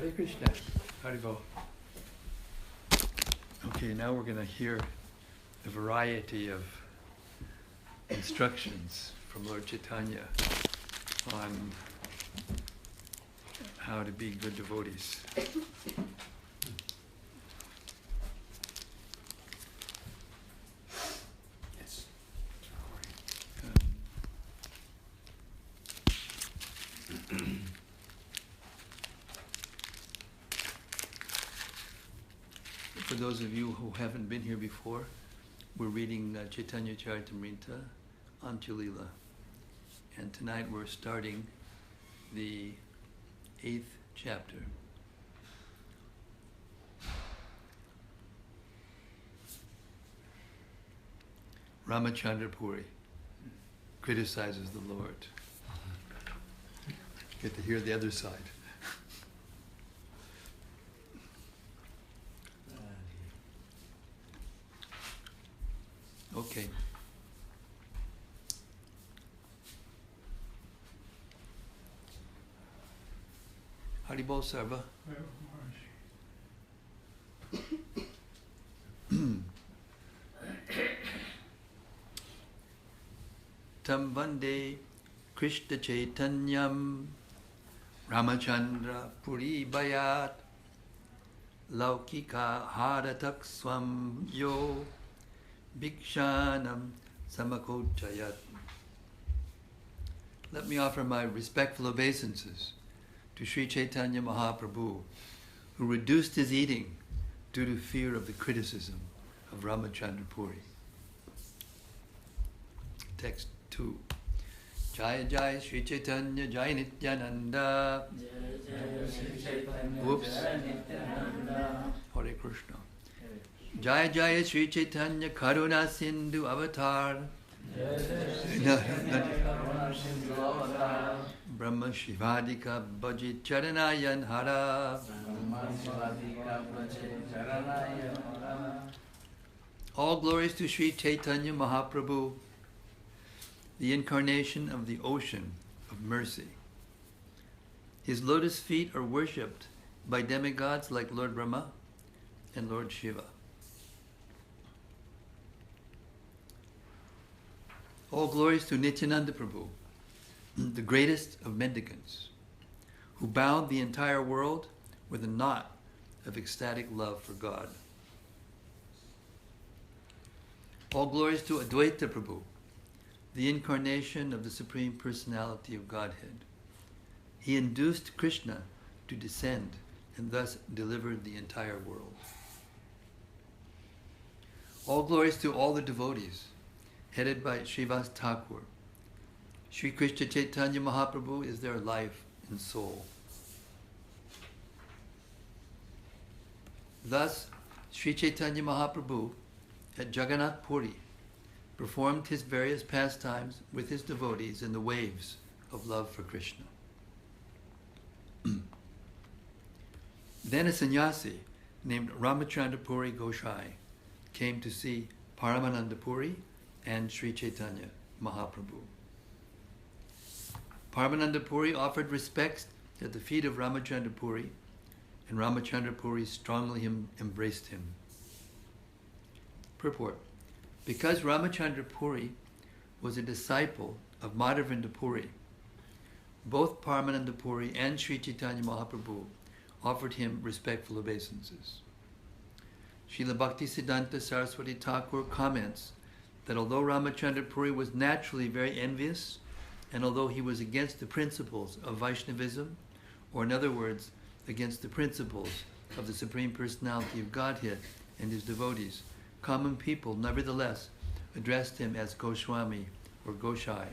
Hare Krishna. Haribo. Okay, now we're going to hear a variety of instructions from Lord Chaitanya on how to be good devotees. Yes. For those of you who haven't been here before, we're reading Caitanya-caritamrta Antya-lila. And tonight we're starting the 8th chapter. Ramacandra Puri criticizes the Lord. Get to hear the other side. Okay. Haribol Sarva. Tam Vande Krishna Chaitanyam Ramacandra Puri Bayat Laukika Haratak Swam Yo Bhikshanam Samakochayat. Let me offer my respectful obeisances to Sri Caitanya Mahaprabhu, who reduced his eating due to fear of the criticism of Ramacandra Puri. Text 2. Jaya Jaya Sri Caitanya Jaya Nityananda. Whoops. Hare Krishna. Jaya Jaya Sri Caitanya Karuna Sindhu Avatar. Brahma Shivadika Bhajit Charanayan Hara. All glories to Sri Caitanya Mahaprabhu, the incarnation of the ocean of mercy. His lotus feet are worshipped by demigods like Lord Brahma and Lord Shiva. All glories to Nityananda Prabhu, the greatest of mendicants, who bound the entire world with a knot of ecstatic love for God. All glories to Advaita Prabhu, the incarnation of the Supreme Personality of Godhead. He induced Krishna to descend and thus delivered the entire world. All glories to all the devotees, headed by Srivas Thakur. Sri Krishna Chaitanya Mahaprabhu is their life and soul. Thus, Sri Caitanya Mahaprabhu at Jagannath Puri performed his various pastimes with his devotees in the waves of love for Krishna. Then a sannyasi named Ramacandra Puri Goswami came to see Paramananda Puri and Sri Caitanya Mahaprabhu. Paramananda Puri offered respects at the feet of Ramacandra Puri, and Ramacandra Puri strongly embraced him. Purport. Because Ramacandra Puri was a disciple of Madhavendra Puri, both Paramananda Puri and Sri Caitanya Mahaprabhu offered him respectful obeisances. Srila Bhaktisiddhanta Saraswati Thakur comments that although Ramacandra Puri was naturally very envious, and although he was against the principles of Vaishnavism, or in other words, against the principles of the Supreme Personality of Godhead and his devotees, common people nevertheless addressed him as Goswami or Goshai,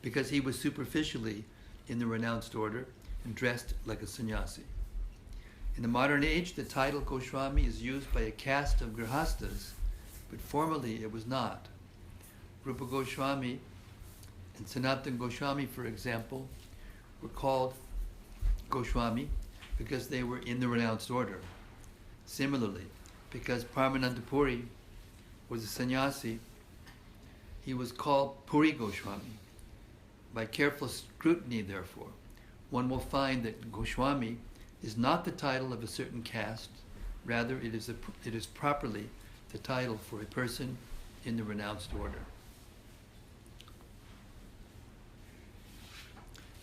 because he was superficially in the renounced order and dressed like a sannyasi. In the modern age, the title Goswami is used by a caste of grihastas, but formerly it was not. Rupa Goswami and Sanatana Goswami, for example, were called Goswami because they were in the renounced order. Similarly, because Paramananda Puri was a sannyasi, he was called Puri Goswami. By careful scrutiny, therefore, one will find that Goswami is not the title of a certain caste, rather it is properly the title for a person in the renounced order.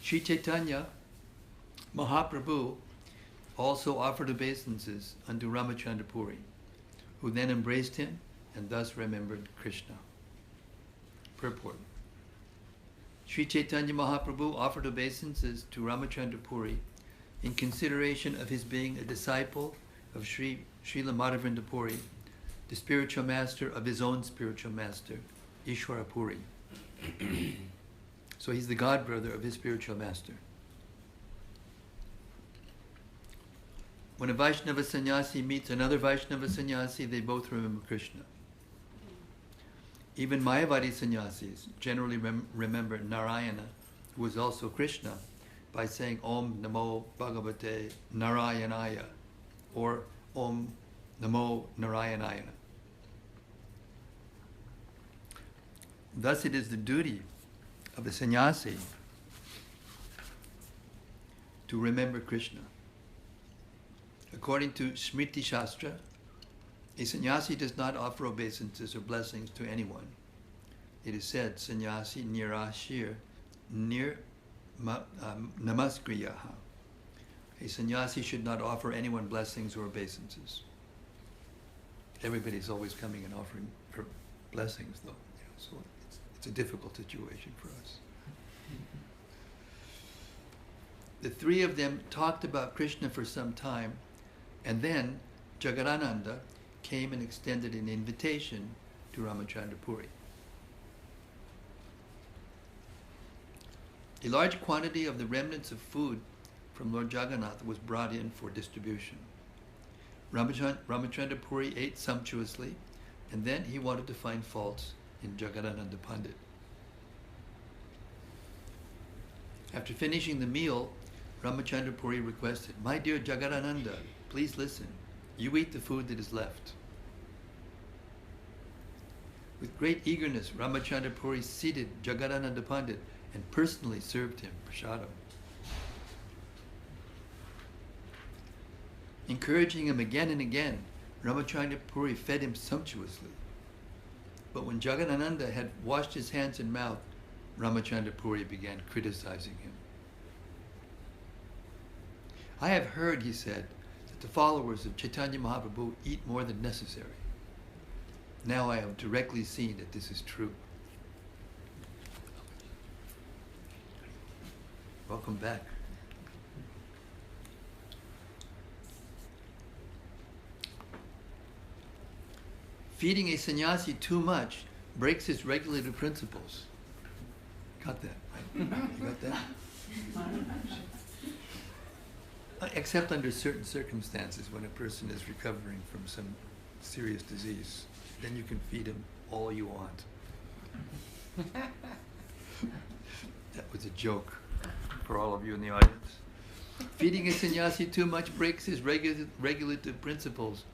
Sri Caitanya Mahaprabhu also offered obeisances unto Ramacandra Puri, who then embraced him and thus remembered Krishna. Purport. Sri Caitanya Mahaprabhu offered obeisances to Ramacandra Puri in consideration of his being a disciple of Srila Madhavendra Puri, the spiritual master of his own spiritual master, Ishwara Puri. So he's the godbrother of his spiritual master. When a Vaishnava sannyasi meets another Vaishnava sannyasi, they both remember Krishna. Even Mayavadi sannyasis generally remember Narayana, who is also Krishna, by saying Om Namo Bhagavate Narayanaya or Om Namo Narayanaya. Thus it is the duty of a sannyasi to remember Krishna. According to Smriti Shastra, a sannyasi does not offer obeisances or blessings to anyone. It is said, sannyasi nirashir namaskriyaha. A sannyasi should not offer anyone blessings or obeisances. Everybody's always coming and offering for blessings, though. So it's a difficult situation for us. The three of them talked about Krishna for some time, and then Jagadananda came and extended an invitation to Ramacandra Puri. A large quantity of the remnants of food from Lord Jagannath was brought in for distribution. Ramacandra Puri ate sumptuously, and then he wanted to find faults in Jagadananda Pandit. After finishing the meal, Ramacandra Puri requested, "My dear Jagadananda, please listen. You eat the food that is left." With great eagerness, Ramacandra Puri seated Jagadananda Pandit and personally served him prasadam. Encouraging him again and again, Ramacandra Puri fed him sumptuously. But when Jagadananda had washed his hands and mouth, Ramacandra Puri began criticizing him. "I have heard," he said, "that the followers of Chaitanya Mahaprabhu eat more than necessary. Now I have directly seen that this is true." Welcome back. Feeding a sannyasi too much breaks his regulative principles. Got that, right? You got that? Except under certain circumstances, when a person is recovering from some serious disease, then you can feed him all you want. That was a joke for all of you in the audience. Feeding a sannyasi too much breaks his regulative principles.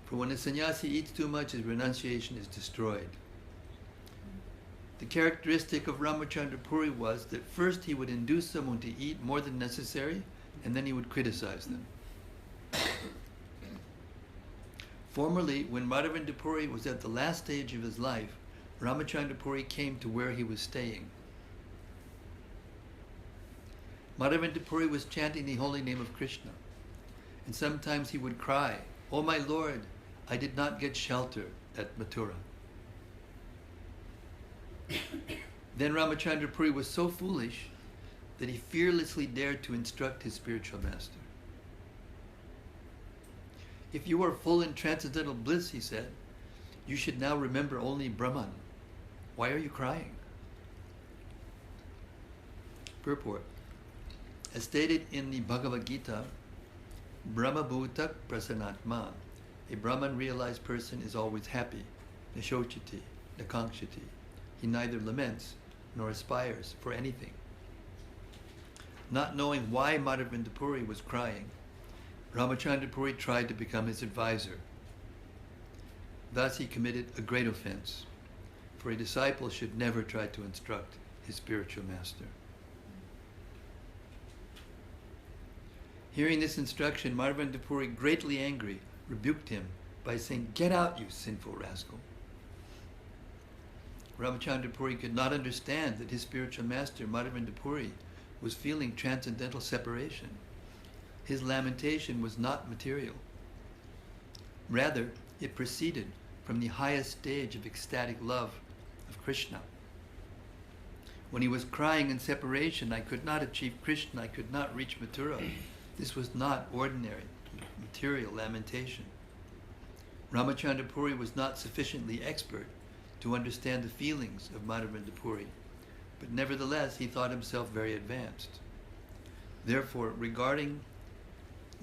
For when a sannyasi eats too much, his renunciation is destroyed. The characteristic of Ramacandra Puri was that first he would induce someone to eat more than necessary, and then he would criticize them. Formerly, when Madhavendra Puri was at the last stage of his life, Ramacandra Puri came to where he was staying. Madhavendra Puri was chanting the holy name of Krishna, and sometimes he would cry, "Oh my Lord, I did not get shelter at Mathura." Then Ramacandra Puri was so foolish that he fearlessly dared to instruct his spiritual master. "If you are full in transcendental bliss," he said, "you should now remember only Brahman. Why are you crying?" Purport. As stated in the Bhagavad Gita, Brahma Bhutak Prasanatma, a Brahman realized person is always happy, Nashochati, Nakangshati. He neither laments nor aspires for anything. Not knowing why Madhavendra Puri was crying, Ramacandra Puri tried to become his advisor. Thus he committed a great offense, for a disciple should never try to instruct his spiritual master. Hearing this instruction, Madhavendra Puri, greatly angry, rebuked him by saying, "Get out, you sinful rascal." Ramacandra Puri could not understand that his spiritual master, Madhavendra Puri, was feeling transcendental separation. His lamentation was not material. Rather, it proceeded from the highest stage of ecstatic love of Krishna. When he was crying in separation, "I could not achieve Krishna, I could not reach Mathura," this was not ordinary material lamentation. Ramacandra Puri was not sufficiently expert to understand the feelings of Madhavendra Puri, but nevertheless he thought himself very advanced. Therefore, regarding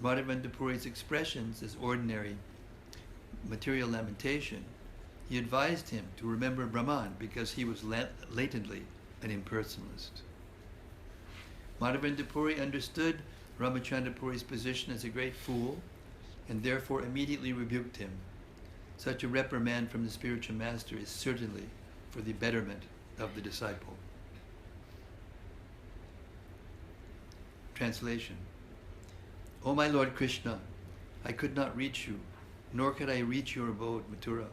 Madhavendra Puri's expressions as ordinary material lamentation, he advised him to remember Brahman because he was latently an impersonalist. Madhavendra Puri understood Ramacandra Puri's position as a great fool and therefore immediately rebuked him. Such a reprimand from the spiritual master is certainly for the betterment of the disciple. Translation. O my Lord Krishna, I could not reach you, nor could I reach your abode, Mathura.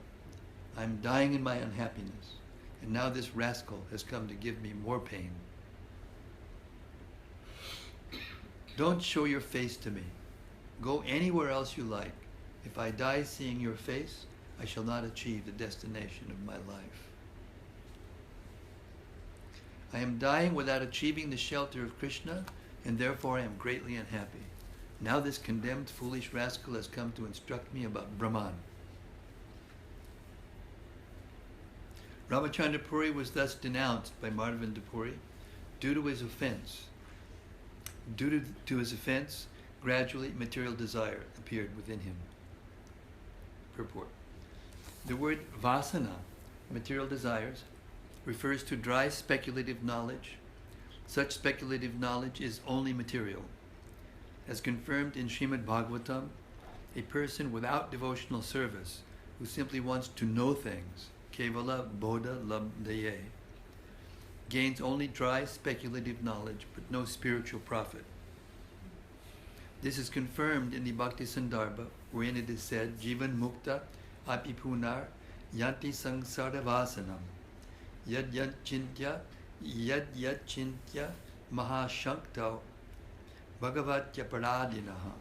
I am dying in my unhappiness, and now this rascal has come to give me more pain. Don't show your face to me. Go anywhere else you like. If I die seeing your face, I shall not achieve the destination of my life. I am dying without achieving the shelter of Krishna, and therefore I am greatly unhappy. Now this condemned foolish rascal has come to instruct me about Brahman. Ramacandra Puri was thus denounced by Madhavendra Puri due to his offense. Due to his offense, gradually material desire appeared within him. Purport. The word vasana, material desires, refers to dry speculative knowledge. Such speculative knowledge is only material. As confirmed in Srimad Bhagavatam, a person without devotional service who simply wants to know things, kevala bodha labdhaye, gains only dry speculative knowledge but no spiritual profit. This is confirmed in the Bhakti Sandarbha, wherein it is said, Jivan mukta api punar yanti sangsara vasanam yad yad chintya mahashanktau bhagavatya paradinaha.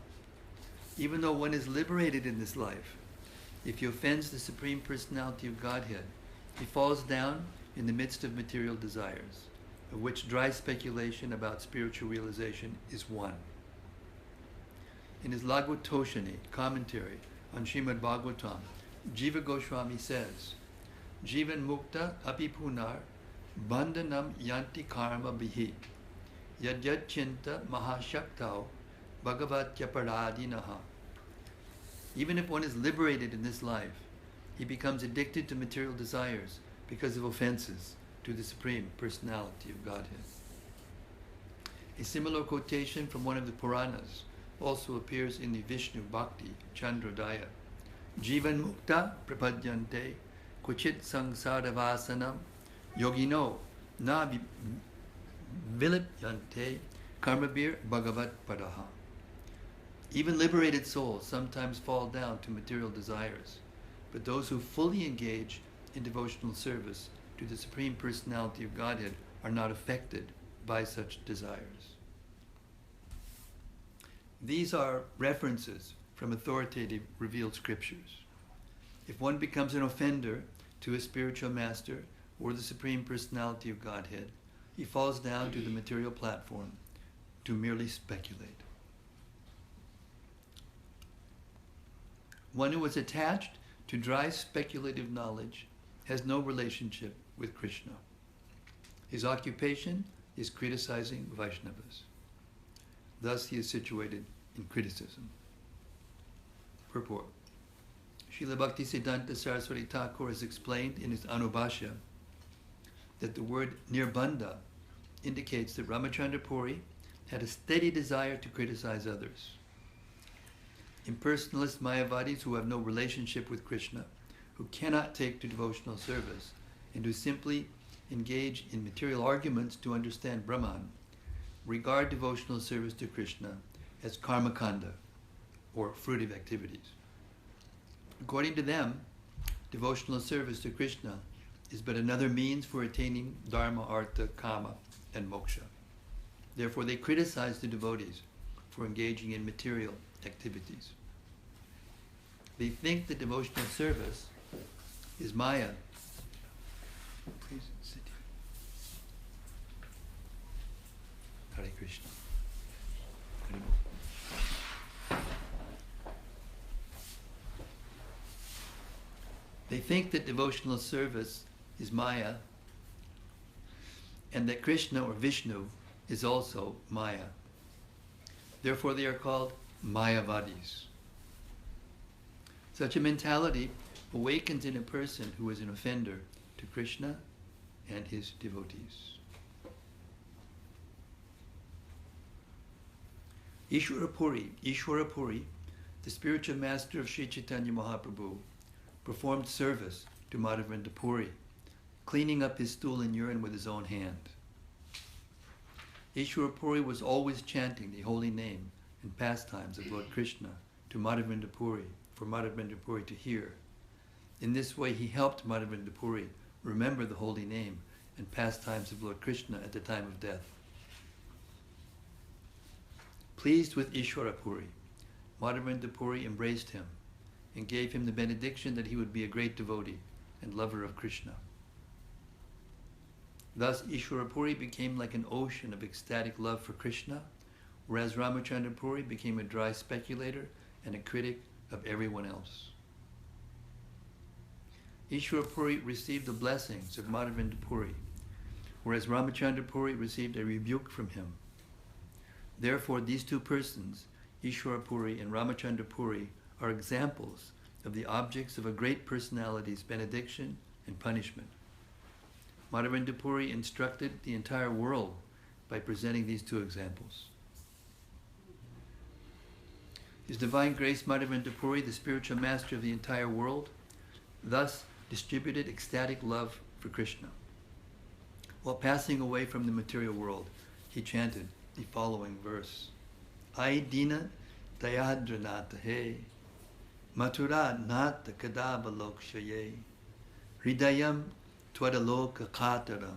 Even though one is liberated in this life, if he offends the Supreme Personality of Godhead, he falls down in the midst of material desires, of which dry speculation about spiritual realization is one. In his Laghu Toshani commentary on Srimad Bhagavatam, Jiva Goswami says, Jivan mukta api punar bandhanam yanti karma bihi yadyad chinta mahashaktau bhagavatya paradinaha. Even if one is liberated in this life, he becomes addicted to material desires because of offenses to the Supreme Personality of Godhead. A similar quotation from one of the Puranas also appears in the Vishnu Bhakti Chandrodaya. Jivan mukta prapadyante kuchit sangsara vasanam yogino na vilipyante karmabir bhagavat padaha. Even liberated souls sometimes fall down to material desires, but those who fully engage in devotional service to the Supreme Personality of Godhead are not affected by such desires. These are references from authoritative revealed scriptures. If one becomes an offender to a spiritual master or the Supreme Personality of Godhead, he falls down to the material platform to merely speculate. One who is attached to dry speculative knowledge has no relationship with Krishna. His occupation is criticizing Vaishnavas. Thus he is situated in criticism. Purport. Srila Bhaktisiddhanta Saraswati Thakur has explained in his Anubhashya that the word nirbandha indicates that Ramacandra Puri had a steady desire to criticize others. Impersonalist Mayavadis who have no relationship with Krishna, who cannot take to devotional service, and who simply engage in material arguments to understand Brahman, regard devotional service to Krishna as karmakanda, or fruitive activities. According to them, devotional service to Krishna is but another means for attaining dharma, artha, kama, and moksha. Therefore, they criticize the devotees for engaging in material activities. They think that devotional service is maya. Please sit here. Hare Krishna. Hare Bol. They think that devotional service is maya, and that Krishna or Vishnu is also maya. Therefore, they are called mayavadis. Such a mentality awakens in a person who is an offender to Krishna and his devotees. Ishwara Puri, the spiritual master of Sri Caitanya Mahaprabhu, performed service to Madhavendra Puri, cleaning up his stool and urine with his own hand. Ishwara Puri was always chanting the holy name and pastimes of Lord Krishna to Madhavendra Puri, for Madhavendra Puri to hear. In this way, he helped Madhavendra Puri remember the holy name and pastimes of Lord Krishna at the time of death. Pleased with Ishwara Puri, Madhavendra Puri embraced him and gave him the benediction that he would be a great devotee and lover of Krishna. Thus, Ishwara Puri became like an ocean of ecstatic love for Krishna, whereas Ramacandra Puri became a dry speculator and a critic of everyone else. Ishwara Puri received the blessings of Madhavendra Puri, whereas Ramacandra Puri received a rebuke from him. Therefore, these two persons, Ishwara Puri and Ramacandra Puri, are examples of the objects of a great personality's benediction and punishment. Madhavendra Puri instructed the entire world by presenting these two examples. His Divine Grace Madhavendra Puri, the spiritual master of the entire world, thus distributed ecstatic love for Krishna. While passing away from the material world, he chanted the following verse: Ai dina dayadranata he, matura nata kadava lokshaye, hridayam twadaloka kataram,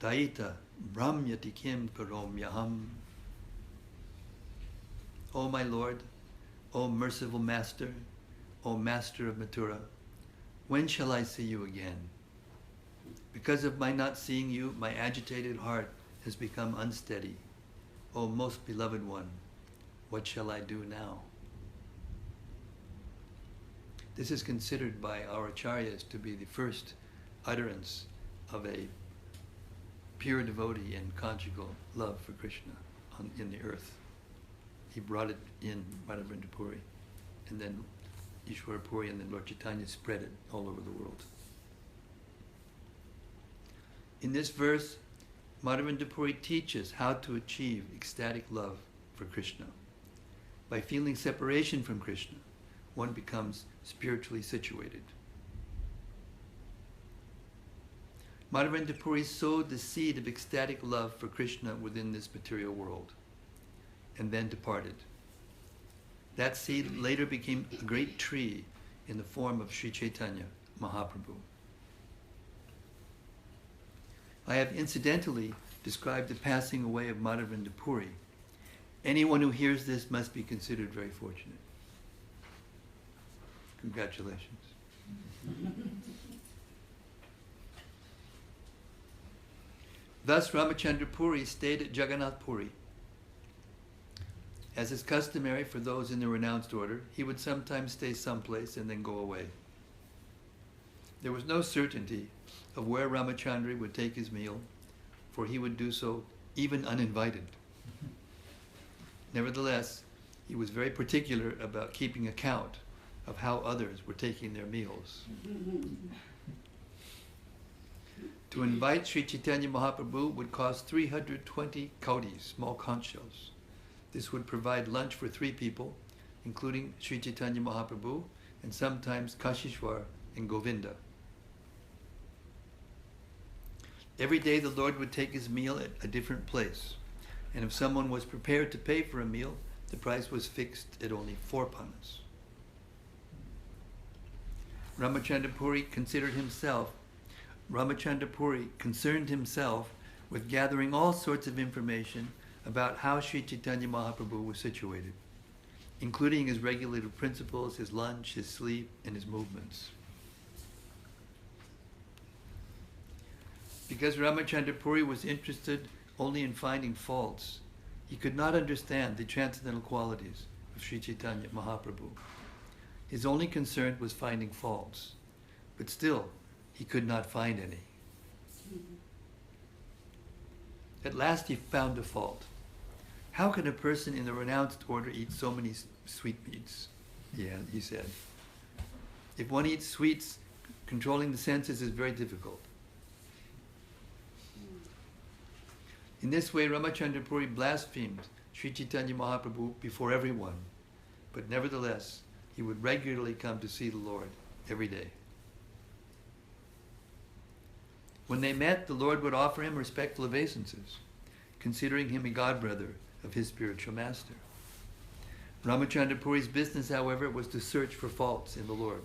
daita brahmyati kim karomyaham. O my Lord, O merciful Master, O Master of Mathura, when shall I see you again? Because of my not seeing you, my agitated heart has become unsteady. O most beloved one, what shall I do now? This is considered by our acharyas to be the first utterance of a pure devotee and conjugal love for Krishna in the earth. He brought it in Madhavendra Puri, and then Ishwara Puri, and then Lord Chaitanya spread it all over the world. In this verse, Madhavendra Puri teaches how to achieve ecstatic love for Krishna. By feeling separation from Krishna, one becomes spiritually situated. Madhavendra Puri sowed the seed of ecstatic love for Krishna within this material world, and then departed. That seed later became a great tree in the form of Sri Caitanya Mahaprabhu. I have incidentally described the passing away of Madhavendra Puri. Anyone who hears this must be considered very fortunate. Congratulations. Thus, Ramacandra Puri stayed at Jagannath Puri. As is customary for those in the renounced order, he would sometimes stay someplace and then go away. There was no certainty of where Ramachandra would take his meal, for he would do so even uninvited. Nevertheless, he was very particular about keeping account of how others were taking their meals. To invite Sri Caitanya Mahaprabhu would cost 320 kautis, small conch shells. This would provide lunch for 3 people, including Sri Caitanya Mahaprabhu and sometimes Kashishwar and Govinda. Every day the Lord would take his meal at a different place, and if someone was prepared to pay for a meal, The price was fixed at only 4 panas. Ramacandra Puri concerned himself with gathering all sorts of information about how Sri Caitanya Mahaprabhu was situated, including his regulative principles, his lunch, his sleep, and his movements. Because Ramacandra Puri was interested only in finding faults, he could not understand the transcendental qualities of Sri Caitanya Mahaprabhu. His only concern was finding faults, but still, he could not find any. At last he found a fault. How can a person in the renounced order eat so many sweetmeats? Yeah, he said. If one eats sweets, controlling the senses is very difficult. In this way, Ramacandra Puri blasphemed Sri Caitanya Mahaprabhu before everyone, but nevertheless, he would regularly come to see the Lord every day. When they met, the Lord would offer him respectful obeisances, considering him a godbrother of his spiritual master. Ramacandra Puri's business, however, was to search for faults in the Lord.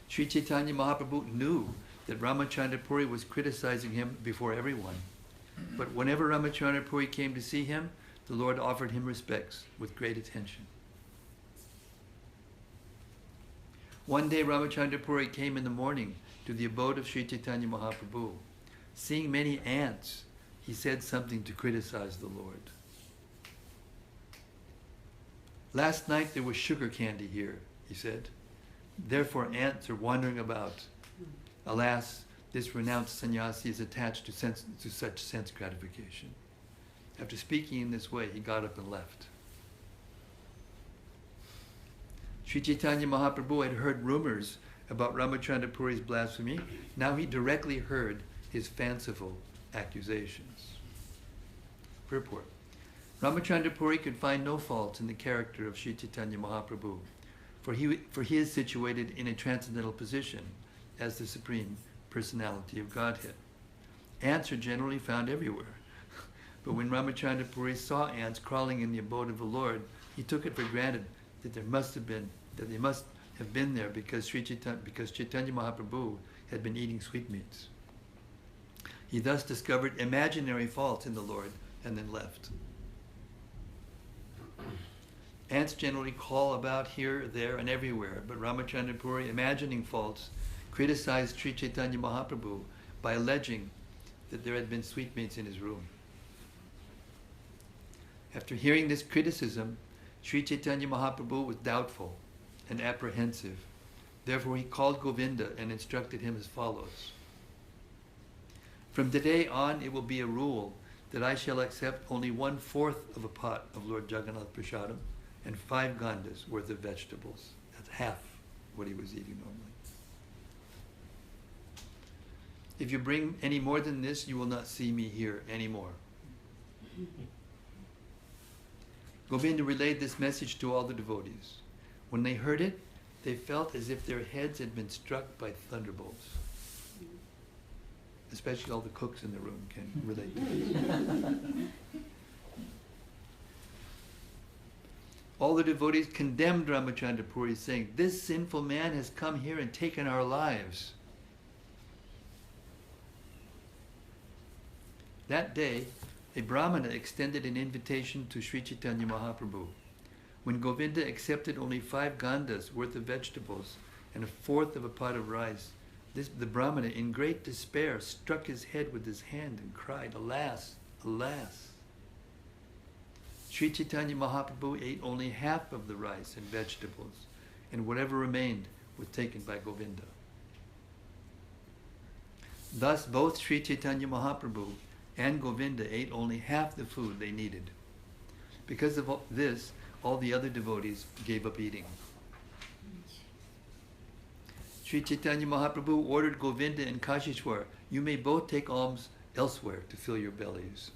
Sri Caitanya Mahaprabhu knew that Ramacandra Puri was criticizing him before everyone, but whenever Ramacandra Puri came to see him, the Lord offered him respects with great attention. One day Ramacandra Puri came in the morning to the abode of Sri Caitanya Mahaprabhu. Seeing many ants, he said something to criticize the Lord. Last night there was sugar candy here, he said. Therefore ants are wandering about. Alas, this renounced sannyasi is attached to such sense gratification. After speaking in this way, he got up and left. Sri Caitanya Mahaprabhu had heard rumors about Ramacandra Puri's blasphemy. Now he directly heard his fanciful accusations. Purport. Ramacandra Puri could find no faults in the character of Sri Caitanya Mahaprabhu, for he is situated in a transcendental position as the Supreme Personality of Godhead. Ants are generally found everywhere. But when Ramacandra Puri saw ants crawling in the abode of the Lord, he took it for granted that they must have been there because Chaitanya Mahaprabhu had been eating sweetmeats. He thus discovered imaginary faults in the Lord and then left. Ants generally crawl about here, there, and everywhere, but Ramacandra Puri, imagining faults, criticized Sri Caitanya Mahaprabhu by alleging that there had been sweetmeats in his room. After hearing this criticism, Sri Caitanya Mahaprabhu was doubtful and apprehensive. Therefore he called Govinda and instructed him as follows. From today on it will be a rule that I shall accept only 1/4 of a pot of Lord Jagannath Prasadam and 5 gandas worth of vegetables. That's half what he was eating normally. If you bring any more than this, you will not see me here anymore. Govinda relayed this message to all the devotees. When they heard it, they felt as if their heads had been struck by thunderbolts. Especially all the cooks in the room can relate to this. All the devotees condemned Ramacandra Puri, saying, "This sinful man has come here and taken our lives." That day, a Brahmana extended an invitation to Sri Caitanya Mahaprabhu. When Govinda accepted only 5 gandas worth of vegetables and 1/4 of a pot of rice, the Brahmana, in great despair, struck his head with his hand and cried, "Alas, alas!" Sri Caitanya Mahaprabhu ate only half of the rice and vegetables, and whatever remained was taken by Govinda. Thus both Sri Caitanya Mahaprabhu and Govinda ate only half the food they needed. Because of this, all the other devotees gave up eating. Sri Caitanya Mahaprabhu ordered Govinda and Kashishwar, "You may both take alms elsewhere to fill your bellies."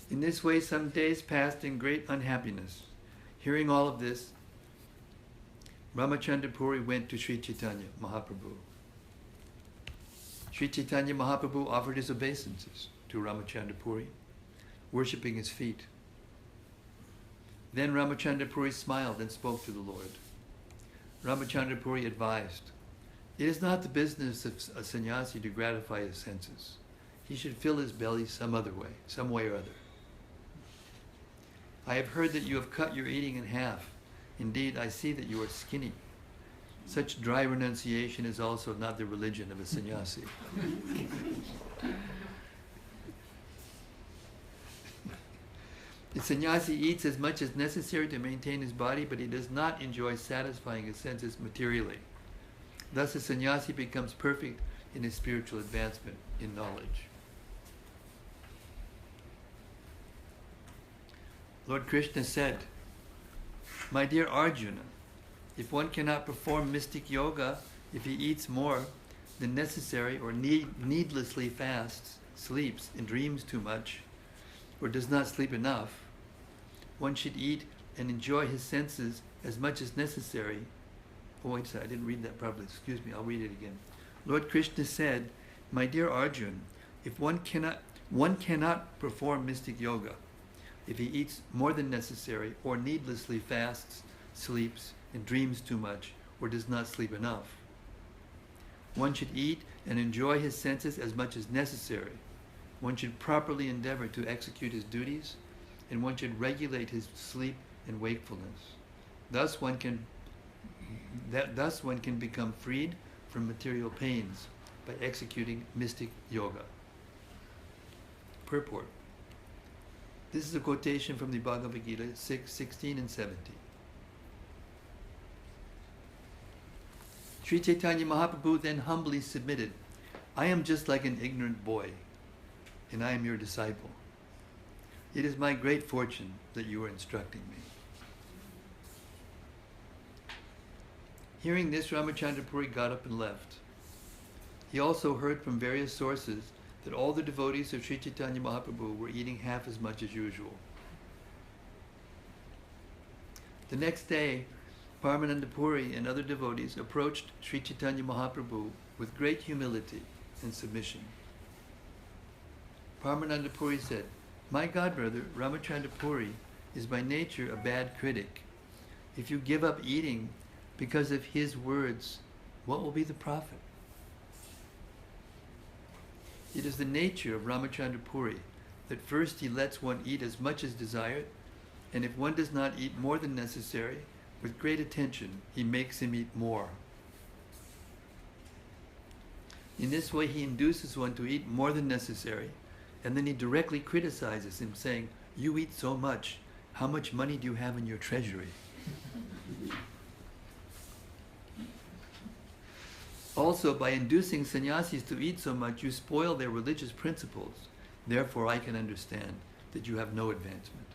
In this way, some days passed in great unhappiness. Hearing all of this, Ramacandra Puri went to Sri Caitanya Mahaprabhu. Sri Caitanya Mahaprabhu offered his obeisances to Ramacandra Puri, worshipping his feet. Then Ramacandra Puri smiled and spoke to the Lord. Ramacandra Puri advised, "It is not the business of a sannyasi to gratify his senses. He should fill his belly some other way, some way or other. I have heard that you have cut your eating in half. Indeed, I see that you are skinny. Such dry renunciation is also not the religion of a sannyasi." The sannyasi eats as much as necessary to maintain his body, but he does not enjoy satisfying his senses materially. Thus, a sannyasi becomes perfect in his spiritual advancement in knowledge. Lord Krishna said, "My dear Arjuna, if one cannot perform mystic yoga if he eats more than necessary or needlessly fasts, sleeps, and dreams too much, or does not sleep enough, one should eat and enjoy his senses as much as necessary." Oh, wait a second, I didn't read that properly. Excuse me, I'll read it again. Lord Krishna said, "My dear Arjun, if one cannot perform mystic yoga if he eats more than necessary or needlessly fasts, sleeps, and dreams too much, or does not sleep enough. One should eat and enjoy his senses as much as necessary. One should properly endeavor to execute his duties, and one should regulate his sleep and wakefulness. Thus one can become freed from material pains by executing mystic yoga." Purport. This is a quotation from the Bhagavad Gita 6:16 and 17. Sri Chaitanya Mahaprabhu then humbly submitted, "I am just like an ignorant boy, and I am your disciple. It is my great fortune that you are instructing me." Hearing this, Ramacandra Puri got up and left. He also heard from various sources that all the devotees of Sri Chaitanya Mahaprabhu were eating half as much as usual. The next day, Paramananda Puri and other devotees approached Sri Chaitanya Mahaprabhu with great humility and submission. Paramananda Puri said, "My godbrother, Ramacandra Puri, is by nature a bad critic. If you give up eating because of his words, what will be the profit? It is the nature of Ramacandra Puri that first he lets one eat as much as desired, and if one does not eat more than necessary, with great attention, he makes him eat more. In this way, he induces one to eat more than necessary, and then he directly criticizes him, saying, 'You eat so much. How much money do you have in your treasury?' Also, by inducing sannyasis to eat so much, you spoil their religious principles. Therefore, I can understand that you have no advancement."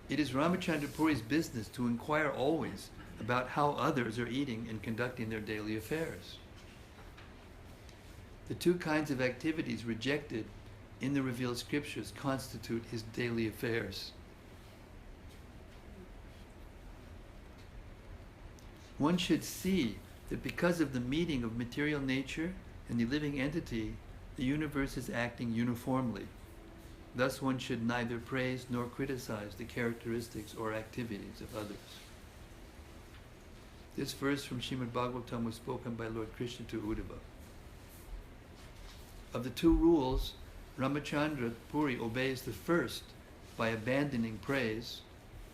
It is Ramacandra Puri's business to inquire always about how others are eating and conducting their daily affairs. The two kinds of activities rejected in the revealed scriptures constitute his daily affairs. One should see that because of the meeting of material nature and the living entity, the universe is acting uniformly. Thus one should neither praise nor criticize the characteristics or activities of others. This verse from Srimad Bhagavatam was spoken by Lord Krishna to Uddhava. Of the two rules, Ramacandra Puri obeys the first by abandoning praise,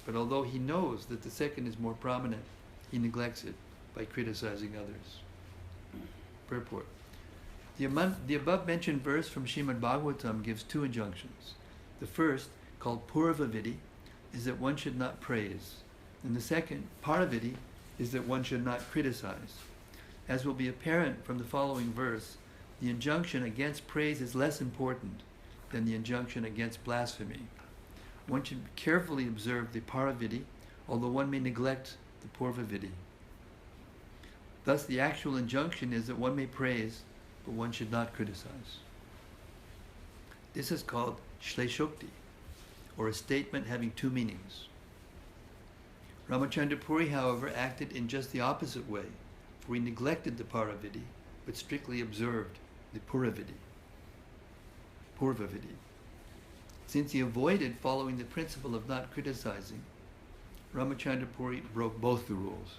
but although he knows that the second is more prominent, he neglects it by criticizing others. Purport. The above-mentioned verse from Srimad Bhagavatam gives two injunctions. The first, called Purvavidi, is that one should not praise, and the second, Paravidi, is that one should not criticize. As will be apparent from the following verse, the injunction against praise is less important than the injunction against blasphemy. One should carefully observe the Paravidi, although one may neglect the Purvavidi. Thus, the actual injunction is that one may praise, but one should not criticize. This is called Shleshokti, or a statement having two meanings. Ramacandra Puri, however, acted in just the opposite way, for he neglected the Paravidi, but strictly observed the Puravidi. Purvavidi. Since he avoided following the principle of not criticizing, Ramacandra Puri broke both the rules.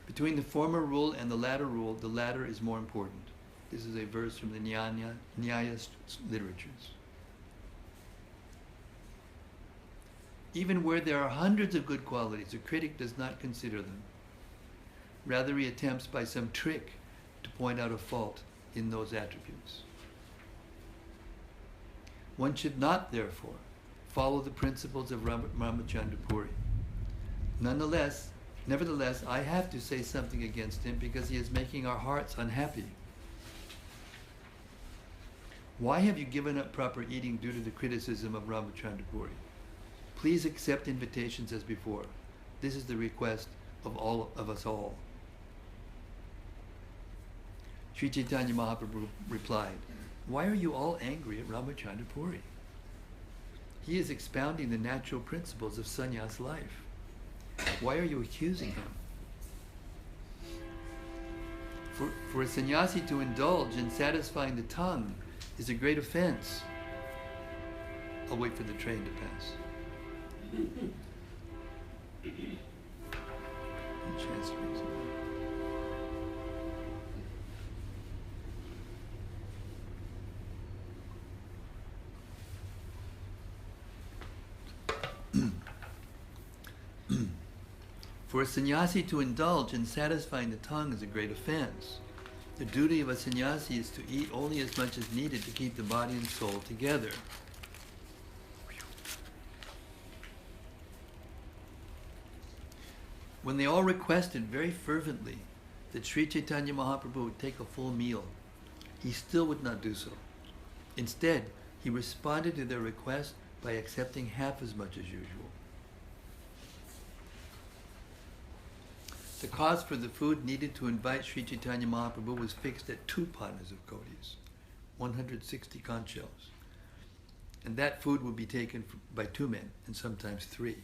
Between the former rule and the latter is more important. This is a verse from the Nyaya literatures. Even where there are hundreds of good qualities, a critic does not consider them. Rather, he attempts by some trick to point out a fault in those attributes. One should not, therefore, follow the principles of Ramacandra Puri. Nevertheless, I have to say something against him because he is making our hearts unhappy. Why have you given up proper eating due to the criticism of Ramacandra Puri? Please accept invitations as before. This is the request of all of us all. Sri Chaitanya Mahaprabhu replied, why are you all angry at Ramacandra Puri? He is expounding the natural principles of sannyas life. Why are you accusing him? For a sannyasi to indulge in satisfying the tongue is a great offense. I'll wait for the train to pass. For a sannyasi to indulge in satisfying the tongue is a great offense. The duty of a sannyasi is to eat only as much as needed to keep the body and soul together. When they all requested very fervently that Sri Caitanya Mahaprabhu would take a full meal, he still would not do so. Instead, he responded to their request by accepting half as much as usual. The cost for the food needed to invite Sri Caitanya Mahaprabhu was fixed at 2 panas of kodis, 160 conch shells. And that food would be taken by 2 men, and sometimes 3.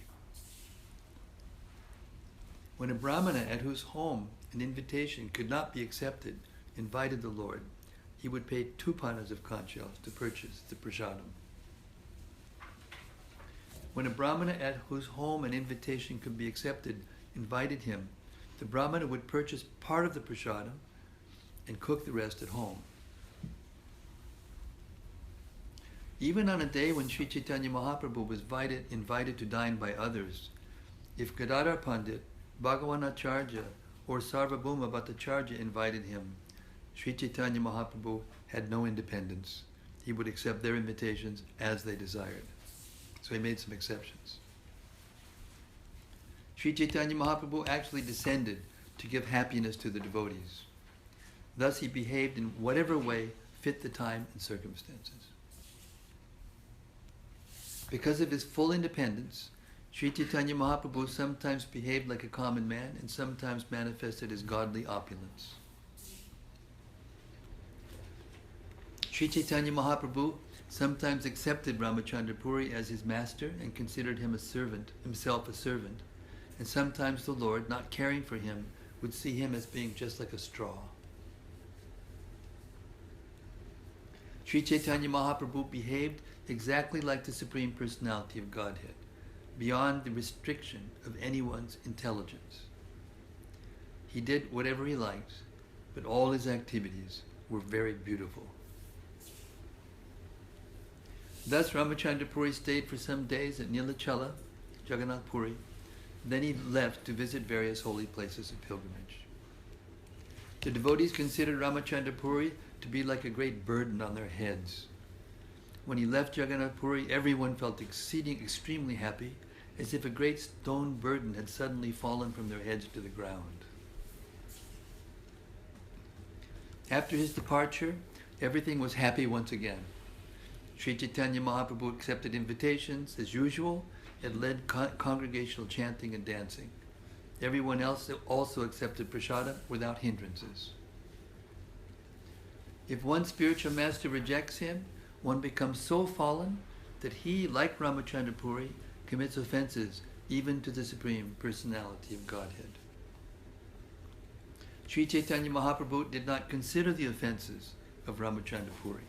When a brahmana at whose home an invitation could not be accepted invited the Lord, he would pay 2 panas of conch shells to purchase the prasadam. When a brahmana at whose home an invitation could be accepted invited him, the brahmana would purchase part of the prasadam and cook the rest at home. Even on a day when Sri Caitanya Mahaprabhu was invited to dine by others, if Gadadhar Pandit, Bhagavanacharya, or Sarvabhauma Bhattacharya invited him, Sri Chaitanya Mahaprabhu had no independence. He would accept their invitations as they desired. So he made some exceptions. Sri Chaitanya Mahaprabhu actually descended to give happiness to the devotees. Thus he behaved in whatever way fit the time and circumstances. Because of his full independence, Sri Chaitanya Mahaprabhu sometimes behaved like a common man and sometimes manifested his godly opulence. Sri Chaitanya Mahaprabhu sometimes accepted Ramacandra Puri as his master and considered him himself a servant. And sometimes the Lord, not caring for him, would see him as being just like a straw. Sri Chaitanya Mahaprabhu behaved exactly like the Supreme Personality of Godhead, beyond the restriction of anyone's intelligence. He did whatever he liked, but all his activities were very beautiful. Thus Ramacandra Puri stayed for some days at Nilachala, Jagannath Puri. Then he left to visit various holy places of pilgrimage. The devotees considered Ramacandra Puri to be like a great burden on their heads. When he left Jagannath Puri, everyone felt extremely happy, as if a great stone burden had suddenly fallen from their heads to the ground. After his departure, everything was happy once again. Sri Chaitanya Mahaprabhu accepted invitations as usual and led congregational chanting and dancing. Everyone else also accepted prasada without hindrances. If one spiritual master rejects him, one becomes so fallen that he, like Ramacandra Puri, commits offenses even to the Supreme Personality of Godhead. Sri Chaitanya Mahaprabhu did not consider the offenses of Ramacandra Puri,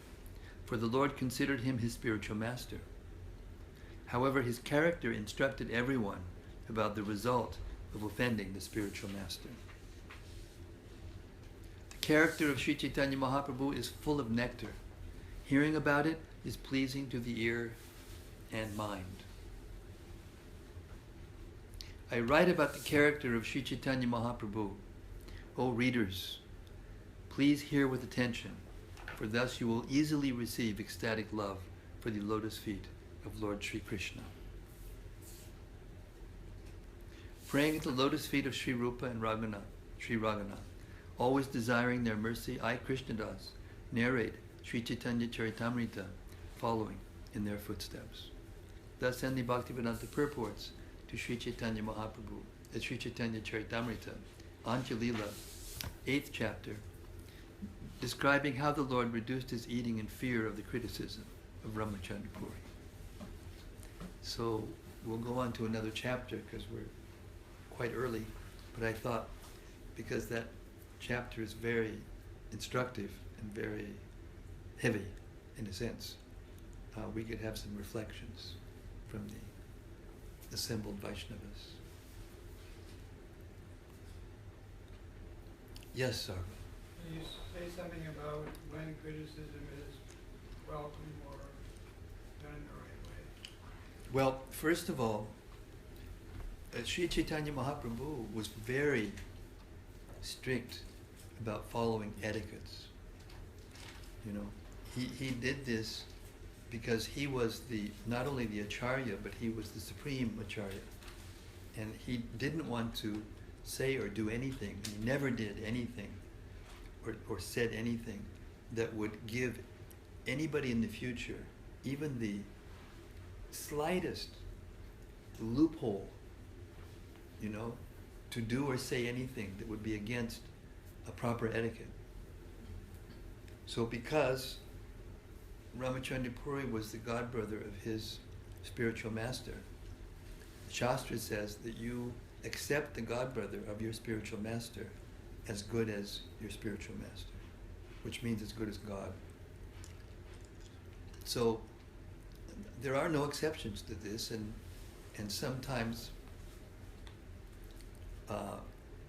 for the Lord considered him his spiritual master. However, his character instructed everyone about the result of offending the spiritual master. The character of Sri Chaitanya Mahaprabhu is full of nectar. Hearing about it is pleasing to the ear and mind. I write about the character of Sri Chaitanya Mahaprabhu. O readers, please hear with attention, for thus you will easily receive ecstatic love for the lotus feet of Lord Sri Krishna. Praying at the lotus feet of Sri Rupa and Sri Raghunath, always desiring their mercy, I, Krishnadas, narrate Sri Caitanya-caritamrta following in their footsteps. Thus end the Bhaktivedanta purports to Sri Chaitanya Mahaprabhu, Sri Caitanya-caritamrta Antya-lila, 8th chapter, describing how the Lord reduced his eating in fear of the criticism of Ramacandra Puri. So we'll go on to another chapter because we're quite early, but I thought because that chapter is very instructive and very heavy in a sense, we could have some reflections from the assembled Vaishnavas. Yes, sir. Can you say something about when criticism is welcome or done the right way? Well, first of all, Sri Chaitanya Mahaprabhu was very strict about following etiquettes. You know, he did this because he was not only the Acharya, but he was the supreme Acharya. And he didn't want to say or do anything. He never did anything or said anything that would give anybody in the future even the slightest loophole, you know, to do or say anything that would be against a proper etiquette. So because Ramacandra Puri was the godbrother of his spiritual master, the Shastra says that you accept the godbrother of your spiritual master as good as your spiritual master, which means as good as God. So there are no exceptions to this, and sometimes,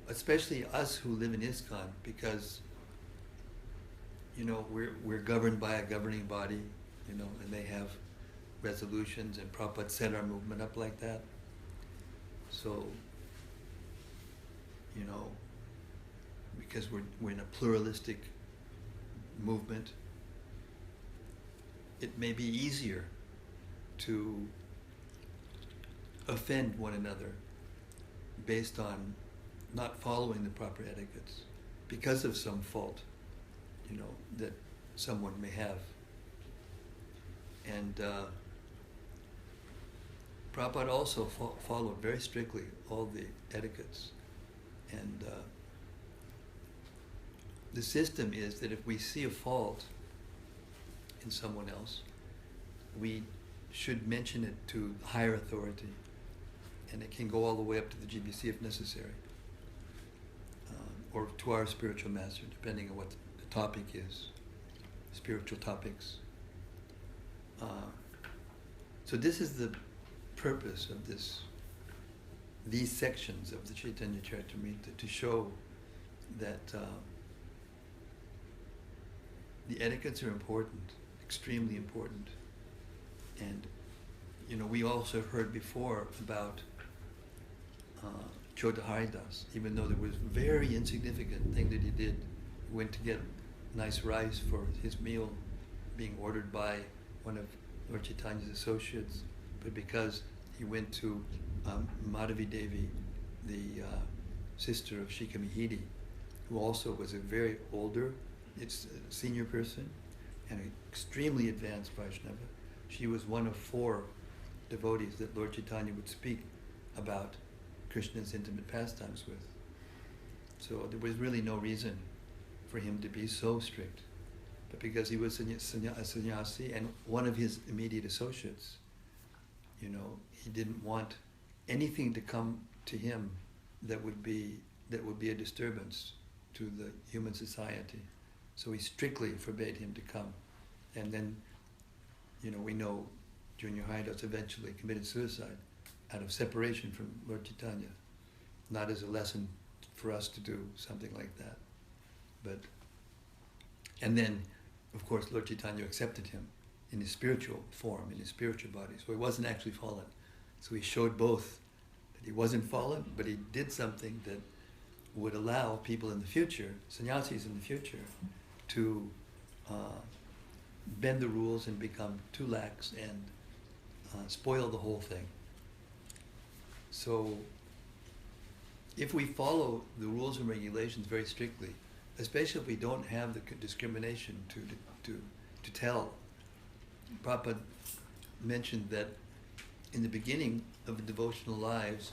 especially us who live in ISKCON, because you know we're governed by a governing body, you know, and they have resolutions, and Prabhupada set our movement up like that. So, you know, because we're in a pluralistic movement, it may be easier to offend one another based on not following the proper etiquettes because of some fault, you know, that someone may have. And Prabhupada also followed very strictly all the etiquettes. And the system is that if we see a fault in someone else, we should mention it to higher authority, and it can go all the way up to the GBC if necessary, or to our spiritual master, depending on what the topic is, spiritual topics. So this is the purpose of these sections of the Caitanya-caritamrta, to show that the etiquettes are important, extremely important. And, you know, we also heard before about Chodaharidas, even though there was a very insignificant thing that he did. He went to get nice rice for his meal, being ordered by one of Lord Chaitanya's associates, but because he went to Madhavi Devi, the sister of Shikha Mihidi, who also was a very older, senior person, and an extremely advanced Vaishnava. She was one of 4 devotees that Lord Chaitanya would speak about Krishna's intimate pastimes with. So there was really no reason for him to be so strict. But because he was a sannyasi and one of his immediate associates, you know, he didn't want anything to come to him that would be a disturbance to the human society. So he strictly forbade him to come. And then, we know Junior Haridas eventually committed suicide out of separation from Lord Chaitanya. Not as a lesson for us to do something like that. And then, of course, Lord Chaitanya accepted him in his spiritual form, in his spiritual body. So he wasn't actually fallen. So he showed both that he wasn't fallen, but he did something that would allow people in the future, sannyasis in the future, to bend the rules and become too lax and spoil the whole thing. So if we follow the rules and regulations very strictly, especially if we don't have the discrimination to tell. Prabhupada mentioned that in the beginning of the devotional lives,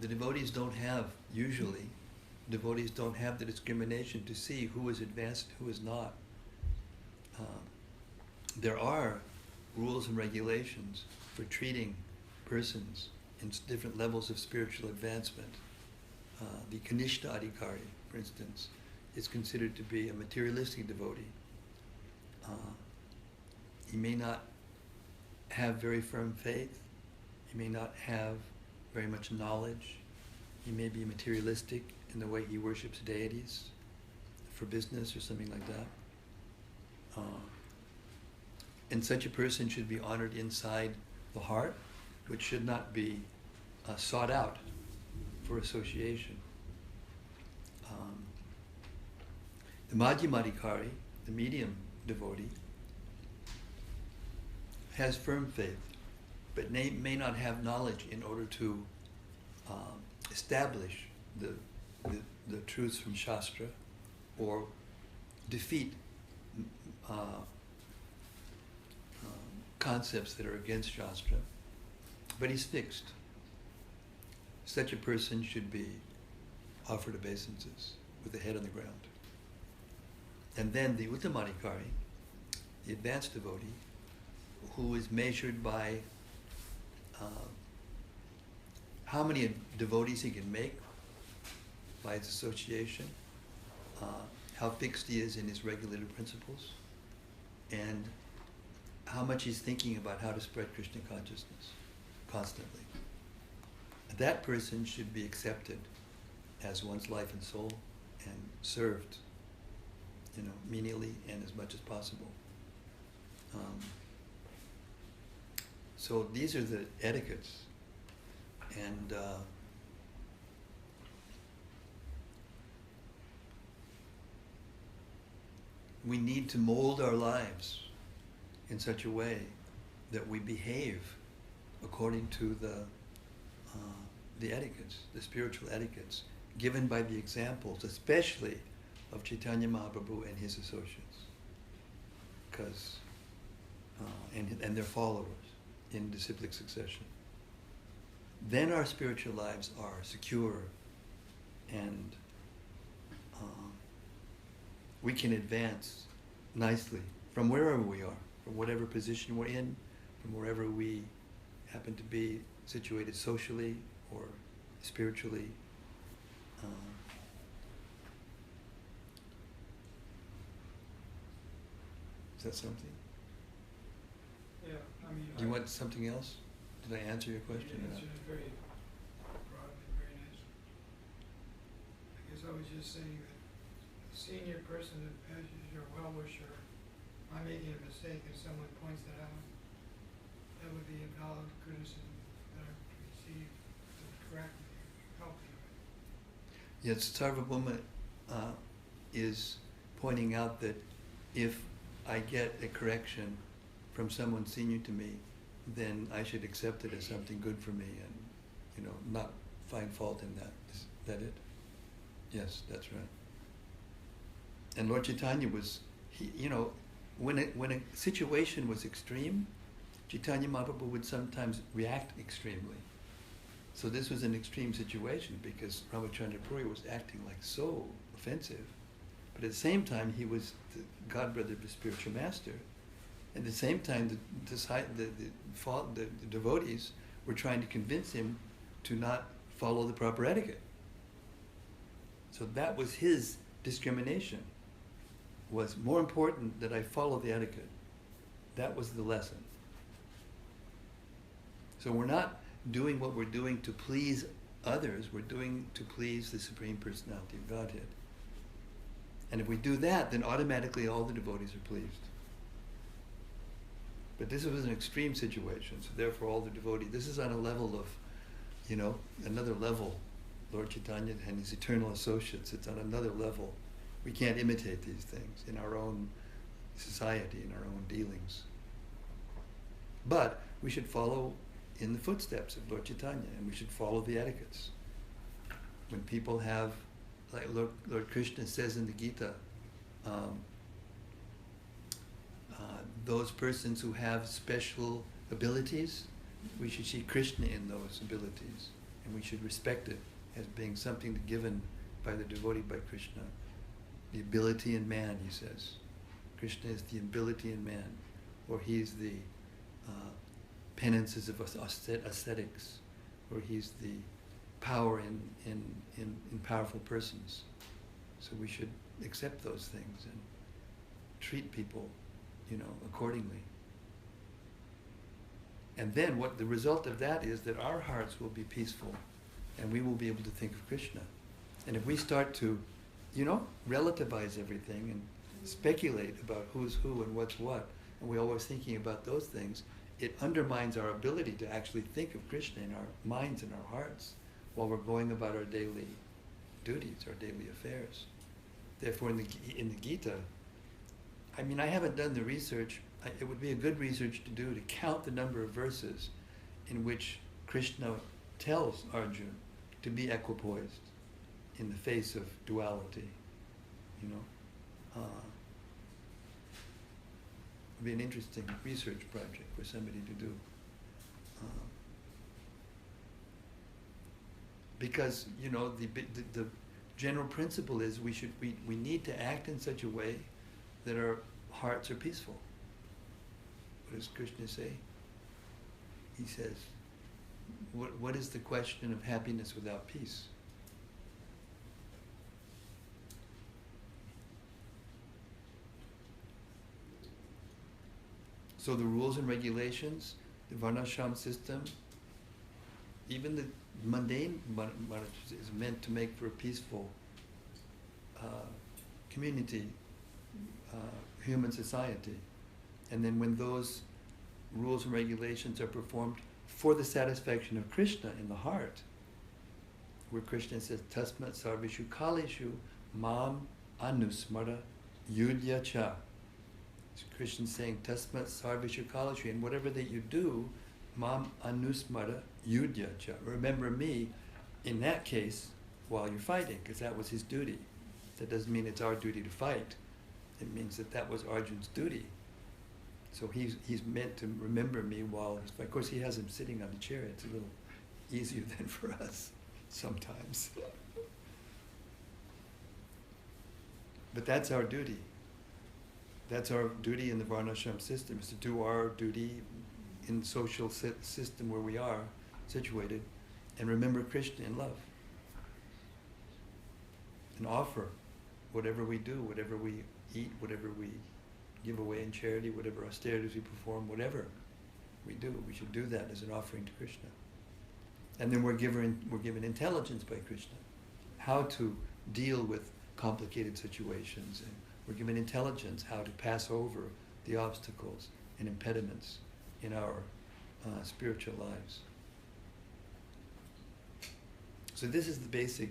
the devotees don't have the discrimination to see who is advanced, who is not. There are rules and regulations for treating persons in different levels of spiritual advancement. The Kanishta Adhikari, for instance, is considered to be a materialistic devotee. He may not have very firm faith. He may not have very much knowledge. He may be materialistic in the way he worships deities for business or something like that. And such a person should be honored inside the heart, which should not be sought out for association. The Madhyamadikari, the medium devotee, has firm faith, but may not have knowledge in order to establish the truths from Shastra or defeat concepts that are against Shastra, but he's fixed. Such a person should be offered obeisances with the head on the ground. And then the Uttamadikari, the advanced devotee, who is measured by how many devotees he can make by his association, how fixed he is in his regulated principles, and how much he's thinking about how to spread Krishna consciousness constantly. That person should be accepted as one's life and soul and served, menially and as much as possible. So these are the etiquettes, and we need to mold our lives in such a way that we behave according to the etiquettes, the spiritual etiquettes, given by the examples, especially of Chaitanya Mahaprabhu and his associates, and their followers in disciplic succession. Then our spiritual lives are secure, and we can advance nicely from wherever we are, from whatever position we're in, from wherever we happen to be situated socially or spiritually. Is that something? Yeah, Do you want something else? Did I answer your question? You answered it very broadly, very nicely. I guess I was just saying that a senior person as your well-wisher, I'm making a mistake if someone points that out, that would be a valid criticism that I would receive to correct me, help me with. Yes, Sarvabhauma is pointing out that if I get a correction from someone senior to me, then I should accept it as something good for me and, not find fault in that. Is that it? Yes, that's right. And Lord Chaitanya was, when a situation was extreme, Chaitanya Mahaprabhu would sometimes react extremely. So this was an extreme situation because Ramacandra Puri was acting like so offensive. But at the same time, he was the godbrother of the spiritual master. At the same time, the devotees were trying to convince him to not follow the proper etiquette. So that was his discrimination, was more important that I follow the etiquette. That was the lesson. So we're not doing what we're doing to please others, we're doing to please the Supreme Personality of Godhead. And if we do that, then automatically all the devotees are pleased. But this was an extreme situation, so therefore all the devotees, this is on a level of, another level. Lord Chaitanya and his eternal associates, it's on another level. We can't imitate these things in our own society, in our own dealings. But we should follow in the footsteps of Lord Chaitanya, and we should follow the etiquettes. When people have, like Lord Krishna says in the Gita, those persons who have special abilities, we should see Krishna in those abilities, and we should respect it as being something given by the devotee, by Krishna. The ability in man, he says. Krishna is the ability in man, or he's the penances of ascetics, or he's the power in powerful persons. So we should accept those things and treat people, accordingly. And then what the result of that is that our hearts will be peaceful, and we will be able to think of Krishna. And if we start to, relativize everything and speculate about who's who and what's what, and we're always thinking about those things, it undermines our ability to actually think of Krishna in our minds and our hearts while we're going about our daily duties, our daily affairs. Therefore, in the Gita, I haven't done the research. It would be a good research to do, to count the number of verses in which Krishna tells Arjuna to be equipoised in the face of duality. It'd be an interesting research project for somebody to do. Because, the general principle is we need to act in such a way that our hearts are peaceful. What does Krishna say? He says, what is the question of happiness without peace? So the rules and regulations, the Varnashram system, even the mundane is meant to make for a peaceful community, human society. And then when those rules and regulations are performed for the satisfaction of Krishna in the heart, where Krishna says, Tasmat sarvishu kaleshu mam anusmara yudya cha. So Krishna's saying, Tasmat sarvishu kaleshu, and whatever that you do, mam anusmara yudya cha. Remember me in that case while you're fighting, because that was his duty. That doesn't mean it's our duty to fight. It means that was Arjuna's duty. So he's meant to remember me while, of course he has him sitting on the chariot. It's a little easier than for us sometimes. But that's our duty. That's our duty in the Varnashram system, is to do our duty in the social system where we are situated, and remember Krishna in love. And offer whatever we do, whatever we eat, whatever we give away in charity, whatever austerities we perform, whatever we do, we should do that as an offering to Krishna. And then we're given intelligence by Krishna, how to deal with complicated situations, and we're given intelligence how to pass over the obstacles and impediments in our spiritual lives. So this is the basic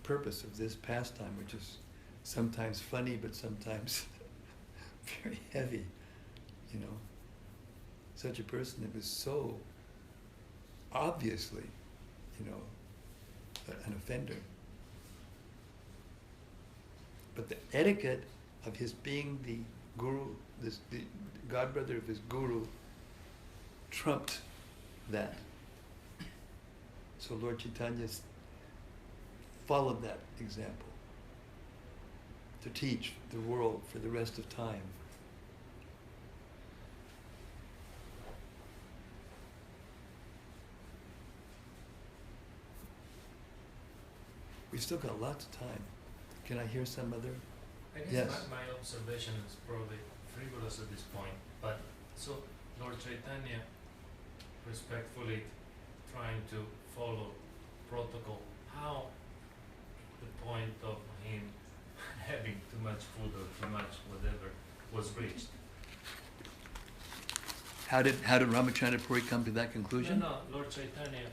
purpose of this pastime, which is sometimes funny, but sometimes very heavy, Such a person that was so obviously, an offender. But the etiquette of his being the guru, the godbrother of his guru, trumped that. So Lord Chaitanya followed that example to teach the world for the rest of time. We've still got lots of time. Can I hear some other? I guess Yes. my observation is probably frivolous at this point, but so Lord Chaitanya respectfully trying to follow protocol, how the point of him having too much food or too much whatever was reached? How did Ramacandra Puri come to that conclusion? No, Lord Chaitanya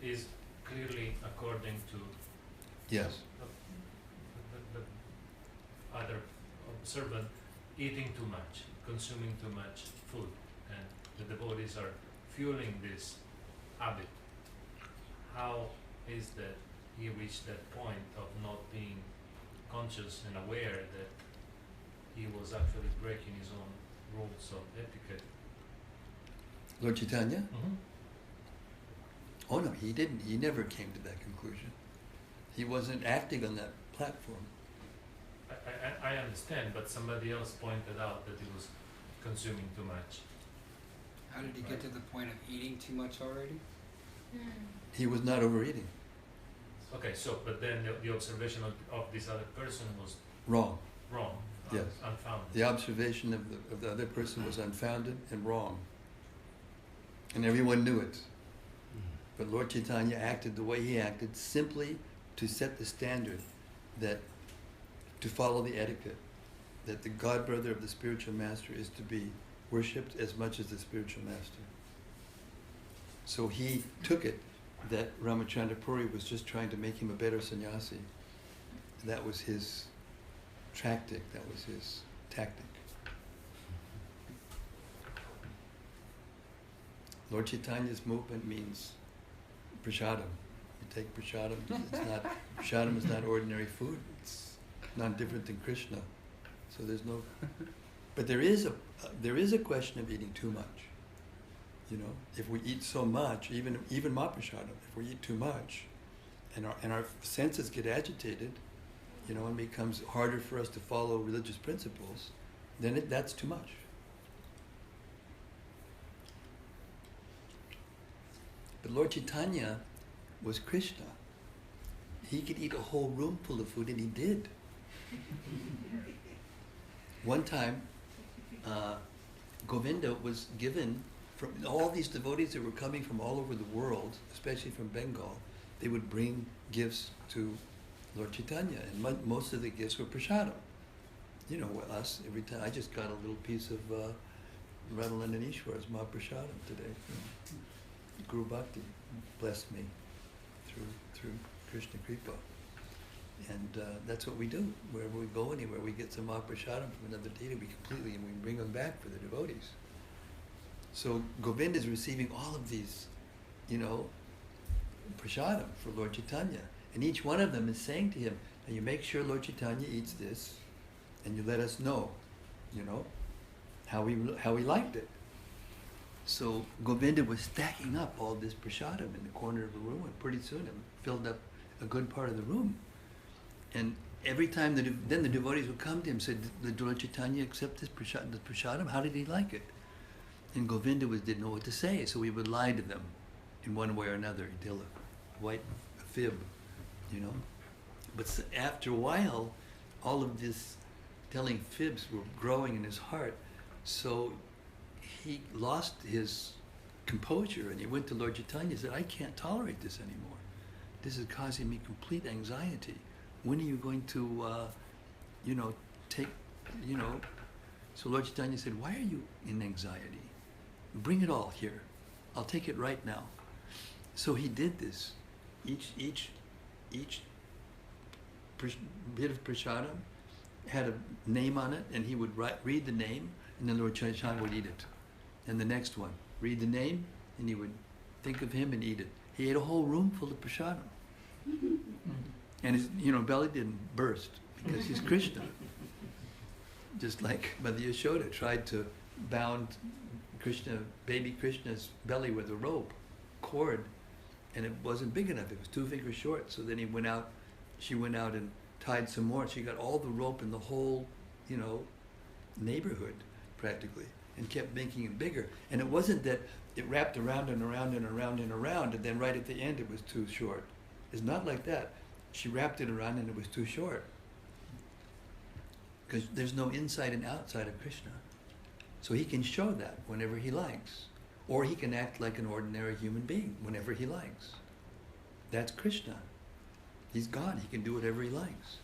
is clearly according to Yes. the other observant eating too much, consuming too much food, and the devotees are fueling this habit. How is that he reached that point of not being conscious and aware that he was actually breaking his own rules of etiquette? Lord Chaitanya? Mm-hmm. Oh no, he didn't. He never came to that conclusion. He wasn't acting on that platform. I understand, but somebody else pointed out that he was consuming too much. How did he get to the point of eating too much already? He was not overeating. Okay, so, but then the observation of this other person was Wrong. wrong, Yes. unfounded. The observation of the other person was unfounded and wrong. And everyone knew it. But Lord Chaitanya acted the way he acted simply to set the standard, that to follow the etiquette, that the god brother of the spiritual master is to be worshipped as much as the spiritual master. So he took it that Ramacandra Puri was just trying to make him a better sannyasi. That was his tactic. Lord Chaitanya's movement means prasadam. You take prasadam. Prasadam is not ordinary food. It's not different than Krishna. So there's no. But there is a question of eating too much. You know, if we eat so much, even mahaprasadam, if we eat too much, and our senses get agitated, you know, and becomes harder for us to follow religious principles, then that's too much. But Lord Chaitanya was Krishna. He could eat a whole room full of food, and he did. One time, Govinda was given, from all these devotees that were coming from all over the world, especially from Bengal, they would bring gifts to Lord Chaitanya, and most of the gifts were prasadam. You know, us, every time, I just got a little piece of Radhalandan Ishwar's Mahaprasadam today. Guru Bhakti blessed me through Krishna Kripa. And that's what we do. Wherever we go, anywhere, we get some Mahaprasadam from another deity, and we bring them back for the devotees. So Govinda is receiving all of these, you know, prasadam for Lord Chaitanya. And each one of them is saying to him, now you make sure Lord Chaitanya eats this, and you let us know, you know, how he liked it. So Govinda was stacking up all this prasadam in the corner of the room, and pretty soon it filled up a good part of the room. And every time then the devotees would come to him and say, did Lord Chaitanya accept this prasadam? How did he like it? And Govinda didn't know what to say, so he would lie to them in one way or another. He'd tell a fib, you know. But after a while, all of this telling fibs were growing in his heart. So he lost his composure, and he went to Lord Chaitanya and said, I can't tolerate this anymore. This is causing me complete anxiety. When are you going to, take. So Lord Chaitanya said, why are you in anxiety? Bring it all here. I'll take it right now. So he did this. Each bit of prasadam had a name on it, and he would read the name, and then Lord Chaitanya would eat it. And the next one, read the name, and he would think of him and eat it. He ate a whole room full of prasadam. And his belly didn't burst, because he's Krishna. Just like Mother Yashoda tried to bound baby Krishna's belly with a rope, cord, and it wasn't big enough. It was 2 fingers short. So then she went out and tied some more. She got all the rope in the whole, neighborhood practically, and kept making it bigger. And it wasn't that it wrapped around and around and around and around, and then right at the end it was too short. It's not like that. she wrapped it around and it was too short. Because there's no inside and outside of Krishna. So he can show that whenever he likes. Or he can act like an ordinary human being whenever he likes. That's Krishna. He's God. He can do whatever he likes.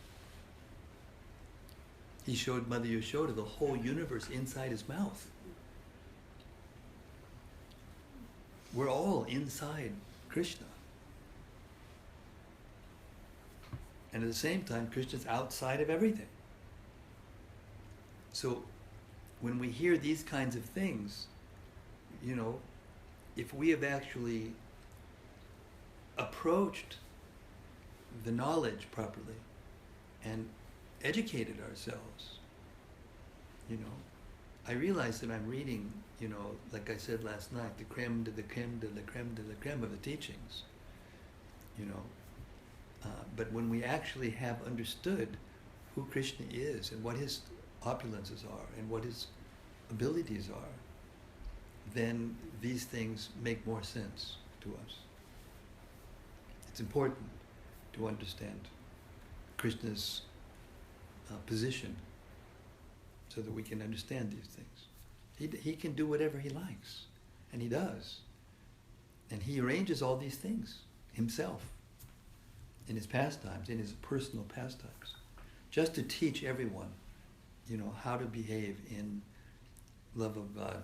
He showed Mother Yashoda the whole universe inside his mouth. We're all inside Krishna. And at the same time, Krishna's outside of everything. So when we hear these kinds of things, you know, if we have actually approached the knowledge properly and educated ourselves, you know, I realize that I'm reading, you know, like I said last night, the creme de la creme de la creme de la creme of the teachings, you know. But when we actually have understood who Krishna is and what his opulences are and what his abilities are, then these things make more sense to us. It's important to understand Krishna's position so that we can understand these things. He can do whatever he likes, and he does. And he arranges all these things himself in his pastimes, in his personal pastimes, just to teach everyone, you know, how to behave in love of God.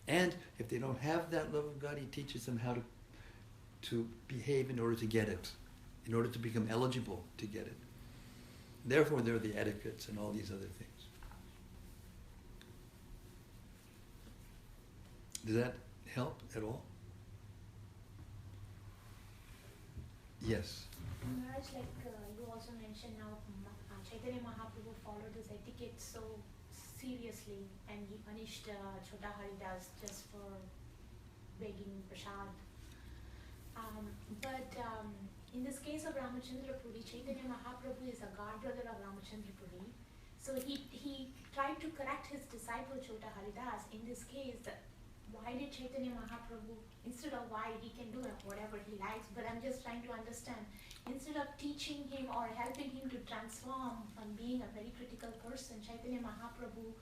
And if they don't have that love of God, he teaches them how to behave in order to get it, in order to become eligible to get it. Therefore, there are the etiquettes and all these other things. Does that help at all? Yes. Maharaj, like you also mentioned now, Chaitanya Mahaprabhu followed this etiquette so seriously, and he punished Chota Haridas just for begging prasad. But in this case of Ramacandra Puri, Chaitanya Mahaprabhu is a god brother of Ramacandra Puri. So he tried to correct his disciple Chota Haridas. In this case, why did Chaitanya Mahaprabhu, instead of why, he can do whatever he likes, but I'm just trying to understand, instead of teaching him or helping him to transform from being a very critical person, Chaitanya Mahaprabhu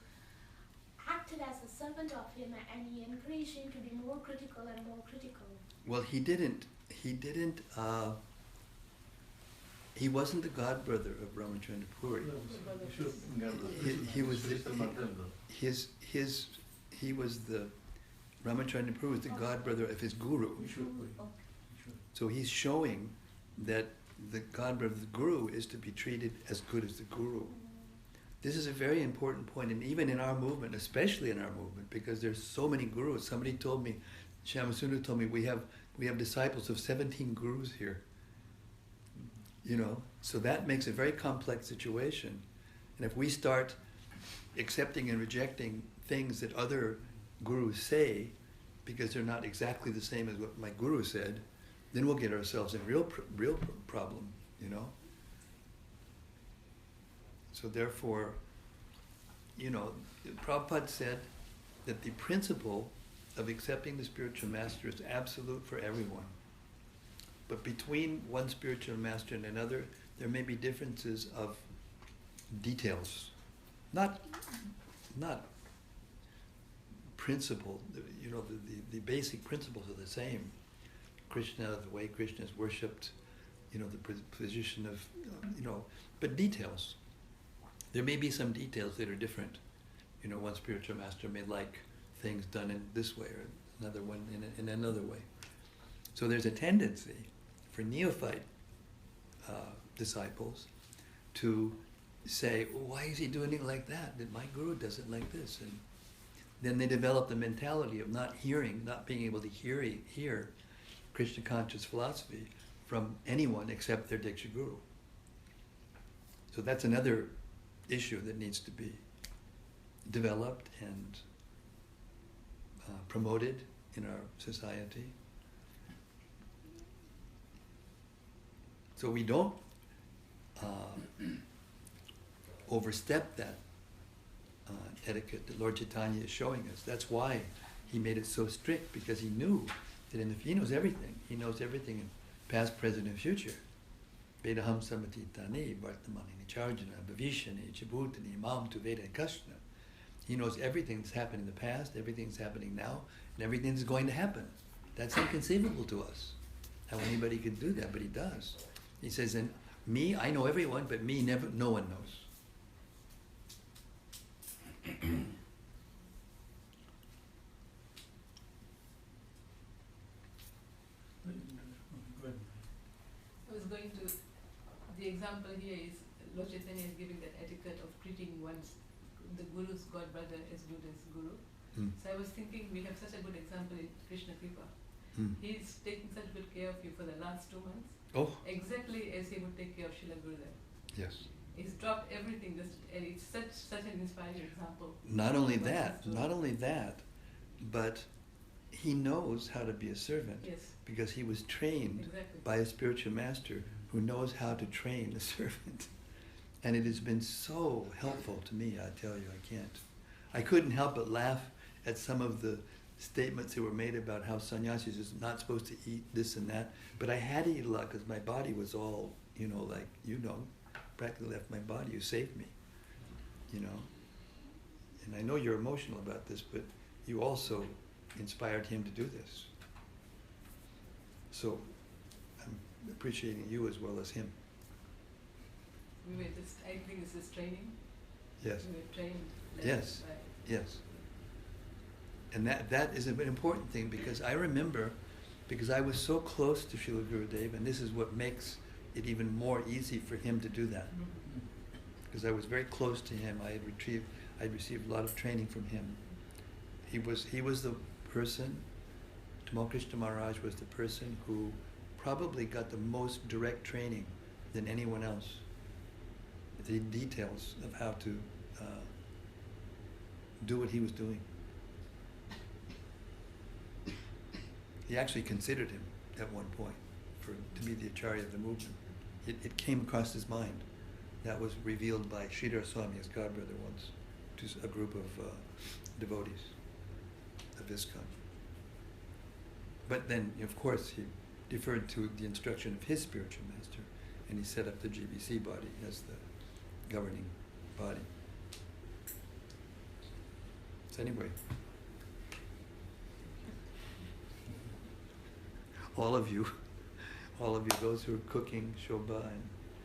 acted as a servant of him and he encouraged him to be more critical and more critical. Well, he wasn't the god brother of Ramacandra Puri. He was the Ramacandra Puri was the god brother of his guru. So he's showing that the god brother of the guru is to be treated as good as the guru. This is a very important point, and even in our movement, especially in our movement, because there's so many gurus. Somebody told me, Shyamasundar told me, we have disciples of 17 gurus here. You know, so that makes a very complex situation. And if we start accepting and rejecting things that other gurus say, because they're not exactly the same as what my guru said, then we'll get ourselves in real problem, you know. So therefore, you know, Prabhupada said that the principle of accepting the spiritual master is absolute for everyone. But between one spiritual master and another, there may be differences of details. Not principle, you know, the basic principles are the same. Krishna, the way Krishna is worshipped, you know, the position of, you know, but details. There may be some details that are different. You know, one spiritual master may like things done in this way, or another one in another way. So there's a tendency for neophyte disciples to say, well, why is he doing it like that? That my guru does it like this. And then they develop the mentality of not being able to hear Krishna conscious philosophy from anyone except their Diksha Guru. So that's another issue that needs to be developed and promoted in our society. So we don't overstep that etiquette that Lord Chaitanya is showing us. That's why he made it so strict, because he knew that he knows everything. He knows everything in past, present, and future. Vedaham samatitani vartamanini charjana bhavishani chibhutani mam tu veda kashna. He knows everything that's happened in the past, everything's happening now, and everything that's going to happen. That's inconceivable to us, how anybody could do that, but he does. He says, and me, I know everyone, but me, never, no one knows. I was going to, the example here is, Lord Chaitanya is giving that etiquette of treating the Guru's god brother as good as Guru. So I was thinking, we have such a good example in Krishna Kripa. He's taking such good care of you for the last 2 months. Oh. Exactly as he would take care of Srila Gurudev. Yes. He's dropped everything, and it's such an inspiring example. Not only that, but he knows how to be a servant. Yes. Because he was trained by a spiritual master who knows how to train a servant. And it has been so helpful to me, I tell you, I couldn't help but laugh at some of the statements that were made about how sannyasis is not supposed to eat this and that. But I had to eat a lot because my body was all, practically left my body. You saved me, And I know you're emotional about this, but you also inspired him to do this. So I'm appreciating you as well as him. I think it's this training. Yes. We were trained. Yes. Yes. And that is an important thing, because I remember, because I was so close to Srila Gurudev, and this is what makes it even more easy for him to do that. Because I was very close to him. I had received a lot of training from him. He was the person, Tamal Krishna Maharaj was the person who probably got the most direct training than anyone else. The details of how to do what he was doing. He actually considered him at one point to be the Acharya of the movement. It came across his mind. That was revealed by Sridhar Swami, his godbrother, once, to a group of devotees of ISKCON. But then, of course, he deferred to the instruction of his spiritual master, and he set up the GBC body as the governing body. So anyway, all of you, those who are cooking, Shobha,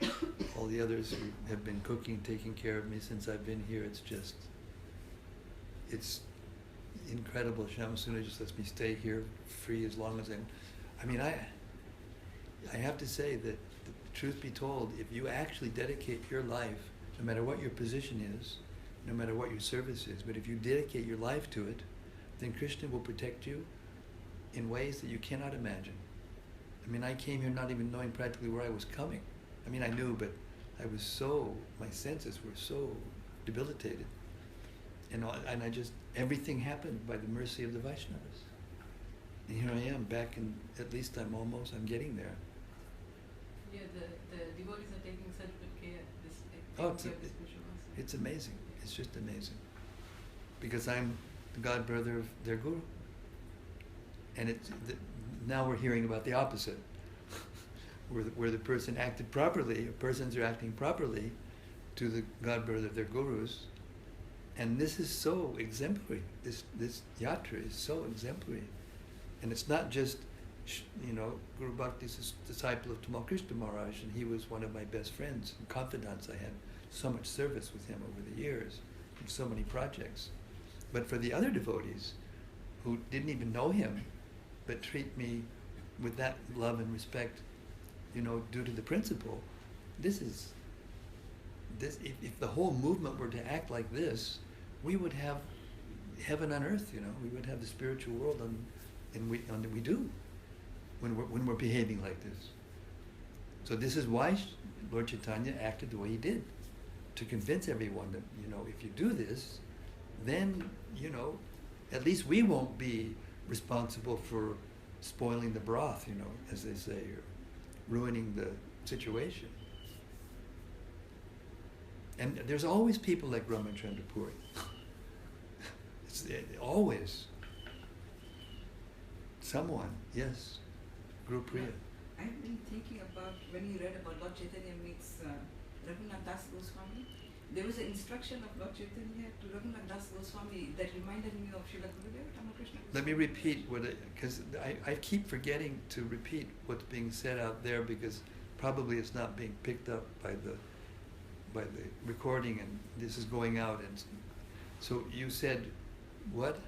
and all the others who have been cooking, taking care of me since I've been here, it's incredible. Shyamasundar just lets me stay here free as long as I have to say that, the truth be told, if you actually dedicate your life, no matter what your position is, no matter what your service is, but if you dedicate your life to it, then Krishna will protect you in ways that you cannot imagine. I came here not even knowing practically where I was coming. I knew, but my senses were so debilitated. And everything happened by the mercy of the Vaishnavas. And here I am, back in, at least I'm getting there. Yeah, the devotees are taking such good care. It's amazing. It's just amazing. Because I'm the god brother of their guru. And now we're hearing about the opposite. where the person acted properly, persons are acting properly to the god brother of their gurus. And this is so exemplary. This yatra is so exemplary. And it's not just, Guru Bhakti is a disciple of Tamal Krishna Maharaj, and he was one of my best friends and confidants. I had so much service with him over the years, in so many projects. But for the other devotees who didn't even know him, but treat me with that love and respect, due to the principle, if the whole movement were to act like this, we would have heaven on earth, we would have the spiritual world, and we do, when we're behaving like this. So this is why Lord Chaitanya acted the way he did, to convince everyone that, if you do this, then, at least we won't be responsible for spoiling the broth, as they say, or ruining the situation. And there's always people like Ramacandra Puri. Always. Someone, yes. Guru Priya. I've been thinking about when you read about Lord Chaitanya meets Raghunath Das Goswami. There was an instruction of Lord Chaitanya to Raghunath Das Goswami that reminded me of Srila Gurudev Ramakrishna Goswami. Let me repeat because I keep forgetting to repeat what's being said out there because probably it's not being picked up by the recording, and this is going out. And so you said what?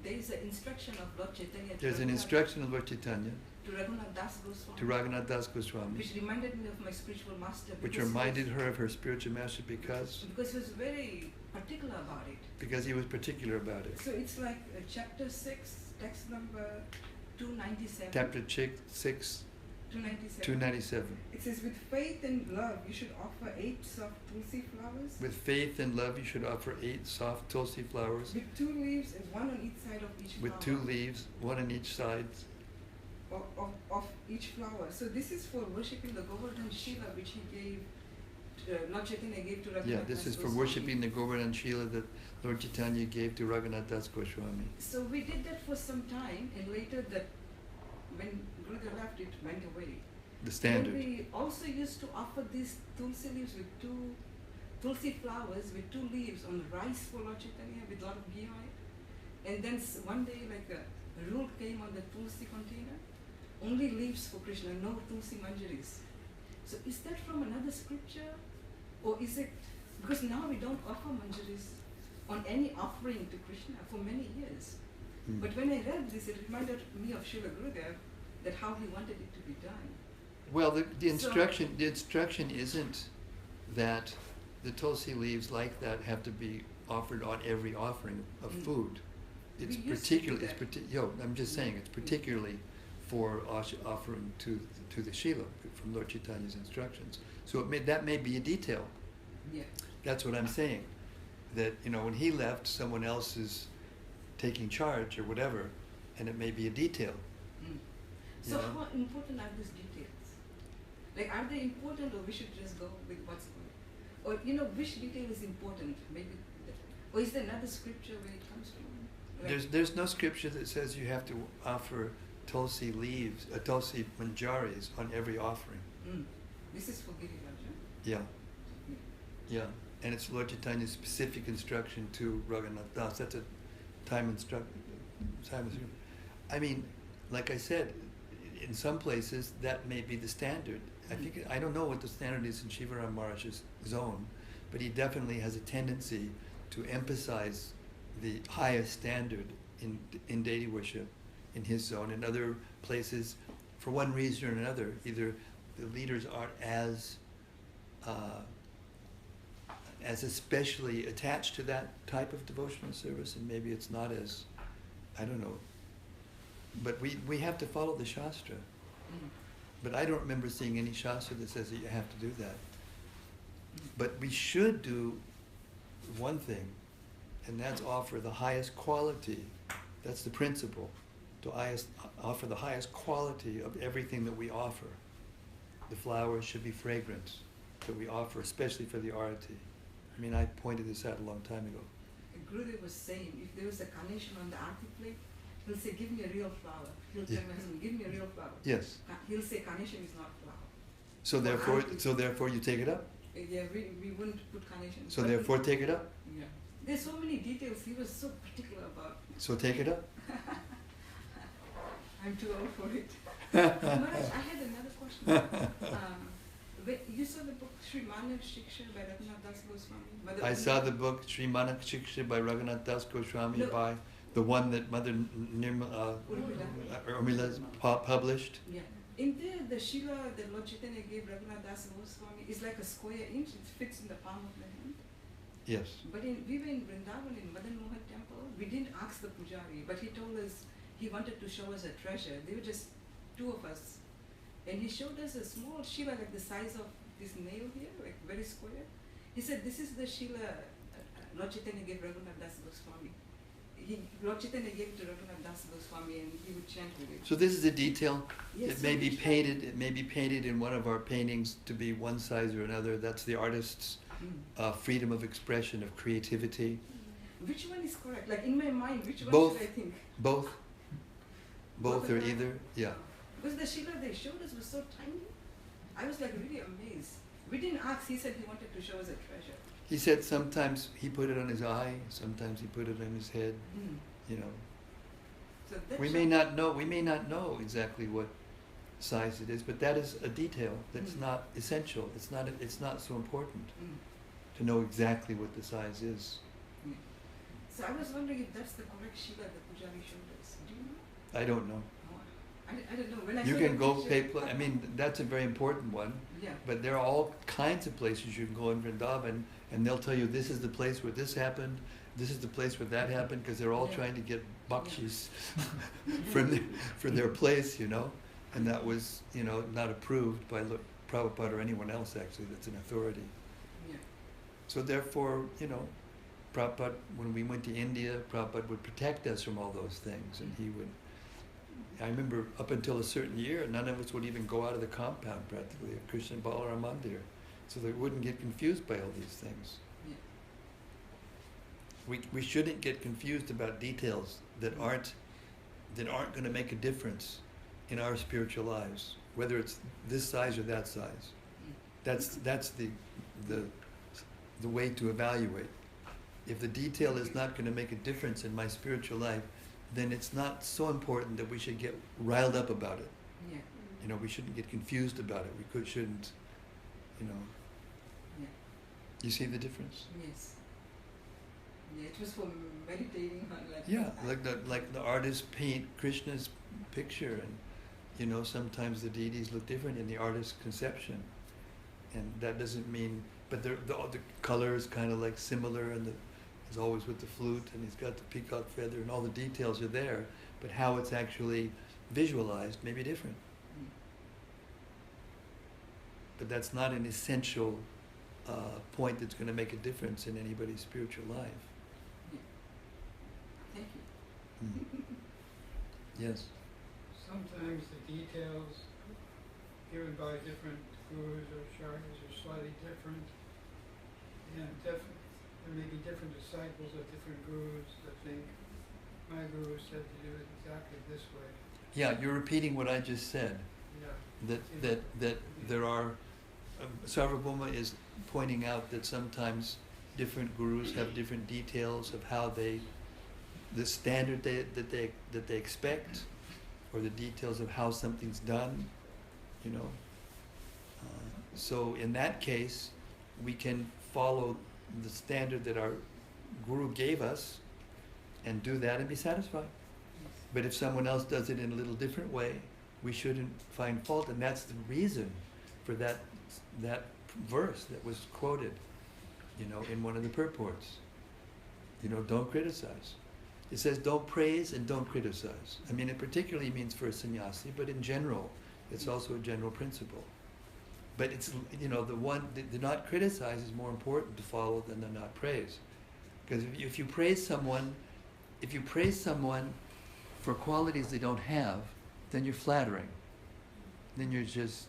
There is an instruction of Lord Chaitanya. There's an instruction of Lord Chaitanya to Raghunath Das Goswami. To Raghunath Das Goswami. Which reminded me of my spiritual master. Which reminded her of her spiritual master because he was very particular about it. Because he was particular about it. So it's like chapter 6, text number 297. Chapter 6, 297. It says, with faith and love, you should offer 8 soft tulsi flowers. With faith and love, you should offer 8 soft tulsi flowers. With 2 leaves and 1 on each side of each flower. With 2 leaves, 1 on each side. Of each flower. So this is for worshipping the Govardhan Shila which he gave, Lord Chaitanya gave to Raghunath. Yeah, this is for worshipping the Govardhan Shila that Lord Chaitanya gave to Raghunath Das Goswami. So we did that for some time, and later that when Gurudev left, it went away. The standard. And we also used to offer these tulsi leaves with 2 tulsi flowers with 2 leaves on rice for Lord Chaitanya with a lot of ghee on it. And then one day, like a rule came on the tulsi container. Only leaves for Krishna, no tulsi manjaris. So is that from another scripture? Or is it, because now we don't offer manjaris on any offering to Krishna for many years. But when I read this, it reminded me of Srila Gurudev, that how he wanted it to be done. Well, the instruction isn't that the tulsi leaves like that have to be offered on every offering of food. It's particularly, I'm just saying, it's particularly for offering to the Shila from Lord Chaitanya's instructions. So that may be a detail. Yeah. That's what I'm saying. That, when he left, someone else is taking charge or whatever, and it may be a detail. So how important are these details? Like, are they important, or we should just go with what's good? Or, which detail is important? Maybe, or is there another scripture where it comes from? Like There's no scripture that says you have to offer tulsi leaves, tulsi manjaris on every offering. This is for Giriraja? Yeah. Yeah. And it's Lord Chaitanya's specific instruction to Raghunath Das. That's a time instruction. I mean, like I said, in some places that may be the standard. I don't know what the standard is in Shivaram Maharaj's zone, but he definitely has a tendency to emphasize the highest standard in deity worship in his zone. In other places, for one reason or another, either the leaders aren't as especially attached to that type of devotional service, and maybe it's not as, I don't know. But we have to follow the Shastra. But I don't remember seeing any Shastra that says that you have to do that. But we should do one thing, and that's offer the highest quality. That's the principle, to offer the highest quality of everything that we offer. The flowers should be fragrant that we offer, especially for the arati. I mean, I pointed this out a long time ago. Gurudev was saying, if there was a carnation on the arati plate, he'll say, give me a real flower. He'll tell my husband, give me a real flower. Yes. He'll say, carnation is not flower. So therefore you take it up? Yeah, we wouldn't put carnation. So therefore take it up? Yeah. There's so many details he was so particular about. So take it up? I'm too old for it. Maharaj, I had another question. You saw the book Sri Manak Shiksha by Raghunath Das Goswami? I saw the book Sri Manak Shiksha by Raghunath Das Goswami, by the one that Mother Urmila published. Yeah. In there, the Shila that Lord Chaitanya gave Raghunath Das Goswami is like a square inch. It fits in the palm of the hand. Yes. But we were in Vrindavan in Madan Mohan temple. We didn't ask the pujari, but he told us he wanted to show us a treasure. There were just 2 of us. And he showed us a small Shila like the size of this nail here, like very square. He said, this is the Shila Lord Chaitanya gave Raghunath Das Goswami. Lord Chaitanya gave it to Raghunath Das Goswami, and he would chant with it. So this is a detail. Yes, It may be painted. It may be painted in one of our paintings to be one size or another. That's the artist's freedom of expression, of creativity. Which one is correct? Like in my mind, which one Both. should I think? Both or either. Yeah. Because the Shila they showed us was so tiny. I was like really amazed. We didn't ask, he said he wanted to show us a treasure. He said sometimes he put it on his eye, sometimes he put it on his head, you know. So that We may not know exactly what size it is, but that is a detail that's not essential. It's not so important to know exactly what the size is. So I was wondering if that's the correct Shila that Pujari showed us. Do you know? I don't know. Oh, I don't know. When I You saw can the go picture- I mean, that's a very important one, Yeah. but there are all kinds of places you can go in Vrindavan, and they'll tell you this is the place where this happened, this is the place where that happened, because they're all Yeah. trying to get bakshis from their place, you know, and that was, you know, not approved by Prabhupada or anyone else actually that's an authority. Yeah. So therefore, you know, Prabhupada, when we went to India, Prabhupada would protect us from all those things, and he would. I remember up until a certain year, none of us would even go out of the compound practically of Krishna Balaram Mandir, so they wouldn't get confused by all these things. Yeah. We shouldn't get confused about details that aren't going to make a difference in our spiritual lives, whether it's this size or that size. That's the way to evaluate. If the detail is not going to make a difference in my spiritual life, then it's not so important that we should get riled up about it. Yeah. You know, we shouldn't get confused about it. We shouldn't, you know. Yeah. You see the difference? Yes. Yeah, it was for meditating on like. Yeah, like the artists paint Krishna's picture, and you know, sometimes the deities look different in the artist's conception, and that doesn't mean. But the color is kind of like similar, and he's always with the flute, and he's got the peacock feather, and all the details are there. But how it's actually visualized may be different. But that's not an essential point that's going to make a difference in anybody's spiritual life. Thank you. Yes. Sometimes the details given by different gurus or acharyas are slightly different. And there may be different disciples of different gurus that think, my guru said to do it exactly this way. Yeah, you're repeating what I just said. Yeah. That there are, Sarvabhauma is pointing out that sometimes different gurus have different details of how the standard that they expect, or the details of how something's done, you know. So in that case, we can follow the standard that our guru gave us and do that and be satisfied. But if someone else does it in a little different way, we shouldn't find fault, and that's the reason for that verse that was quoted, you know, in one of the purports. You know, don't criticize. It says don't praise and don't criticize. I mean, it particularly means for a sannyasi, but in general, it's also a general principle. But it's, you know, the not criticize is more important to follow than the not praise. Because if you praise someone for qualities they don't have, then you're flattering. Then you're just,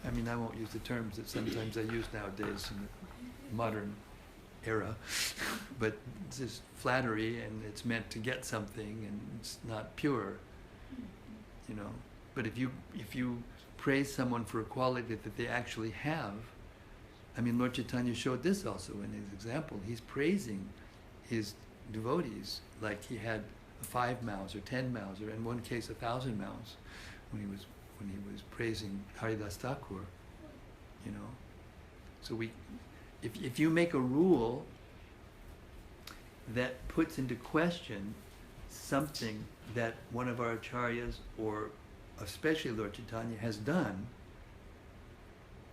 I mean, I won't use the terms that sometimes I use nowadays in the modern era, but it's just flattery, and it's meant to get something, and it's not pure, you know. But if you praise someone for a quality that they actually have, I mean, Lord Chaitanya showed this also in his example. He's praising his devotees like he had 5 mouths or 10 mouths, or in one case 1,000 mouths, when he was praising Haridas Thakur, you know. So if you make a rule that puts into question something that one of our acharyas, or especially Lord Chaitanya, has done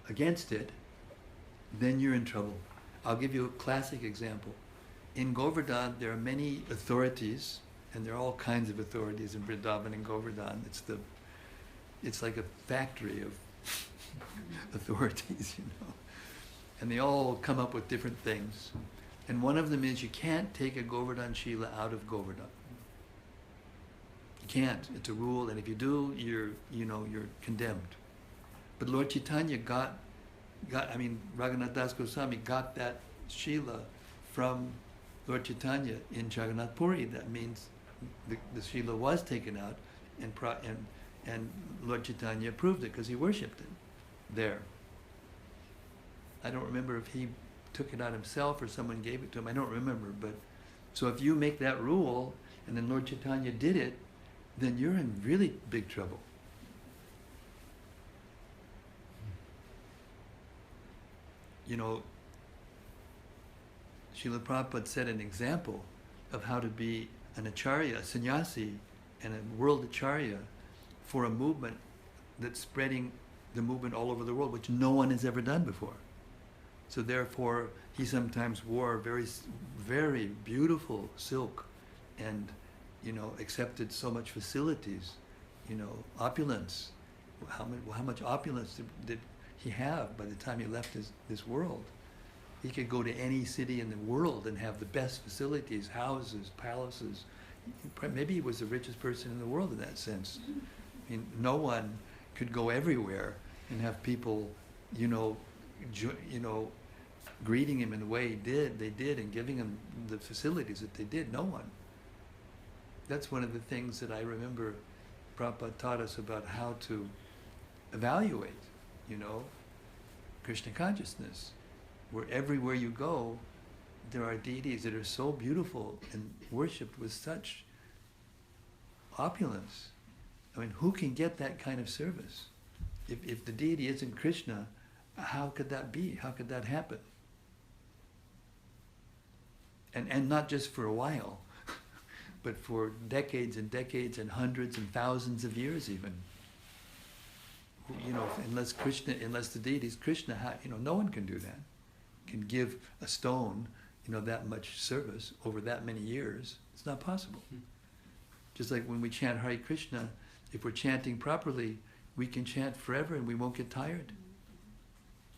against it, then you're in trouble. I'll give you a classic example. In Govardhan, there are many authorities, and there are all kinds of authorities in Vrindavan and Govardhan. It's like a factory of authorities, you know. And they all come up with different things. And one of them is you can't take a Govardhan Shila out of Govardhan. You can't. It's a rule, and if you do, you're condemned. But Lord Chaitanya Raghunath Das Goswami got that Shila from Lord Chaitanya in Jagannath Puri. That means the Shila was taken out, and And Lord Chaitanya approved it because he worshipped it there. I don't remember if he took it out himself or someone gave it to him. I don't remember. But so if you make that rule and then Lord Chaitanya did it, then you're in really big trouble. You know, Srila Prabhupada set an example of how to be an acharya, a sannyasi, and a world acharya for a movement that's spreading the movement all over the world, which no one has ever done before. So therefore, he sometimes wore very, very beautiful silk and, you know, accepted so much facilities, you know, opulence. How much opulence did he have by the time he left this world? He could go to any city in the world and have the best facilities, houses, palaces. Maybe he was the richest person in the world in that sense. I mean, no one could go everywhere and have people, you know, greeting him in the way they did, and giving him the facilities that they did. No one. That's one of the things that I remember Prabhupada taught us about how to evaluate, you know, Krishna consciousness. Where everywhere you go, there are deities that are so beautiful and worshipped with such opulence. I mean, who can get that kind of service? If the deity isn't Krishna, how could that be? How could that happen? And not just for a while, but for decades and decades and hundreds and thousands of years even. You know, unless the deity is Krishna, you know, no one can do that. Can give a stone, you know, that much service over that many years. It's not possible. Just like when we chant Hare Krishna, if we're chanting properly, we can chant forever and we won't get tired.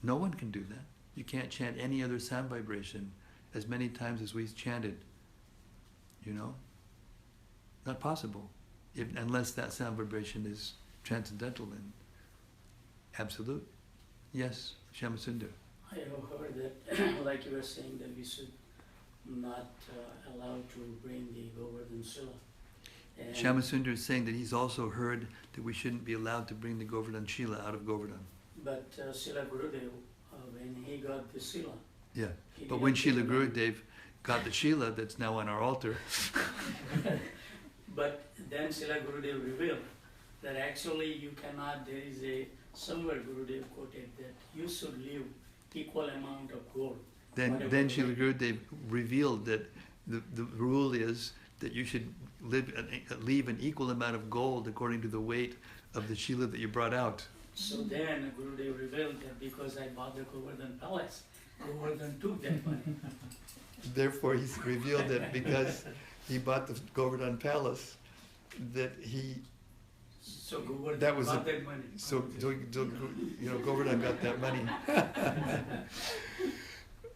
No one can do that. You can't chant any other sound vibration as many times as we've chanted. You know? Not possible. Unless that sound vibration is transcendental and absolute. Yes, Shyamasundar. I have heard that, like you were saying, that we should not allow to bring the Govardhan Shila. Shyamasundar is saying that he's also heard that we shouldn't be allowed to bring the Govardhan Shila out of Govardhan. But Srila Gurudev, when he got the Shila, yeah. But when Srila Gurudev got the Shila that's now on our altar. But then Srila Gurudev revealed that actually you cannot, there is somewhere Gurudev quoted that you should leave equal amount of gold. Then Srila Gurudev revealed that the rule is that you should leave an equal amount of gold according to the weight of the Shila that you brought out. So then Gurudev revealed that because I bought the Govardhan Palace, Govardhan took that money. Therefore he's revealed that because he bought the Govardhan Palace, that he... So Govardhan got that money. So you know, Govardhan got that money.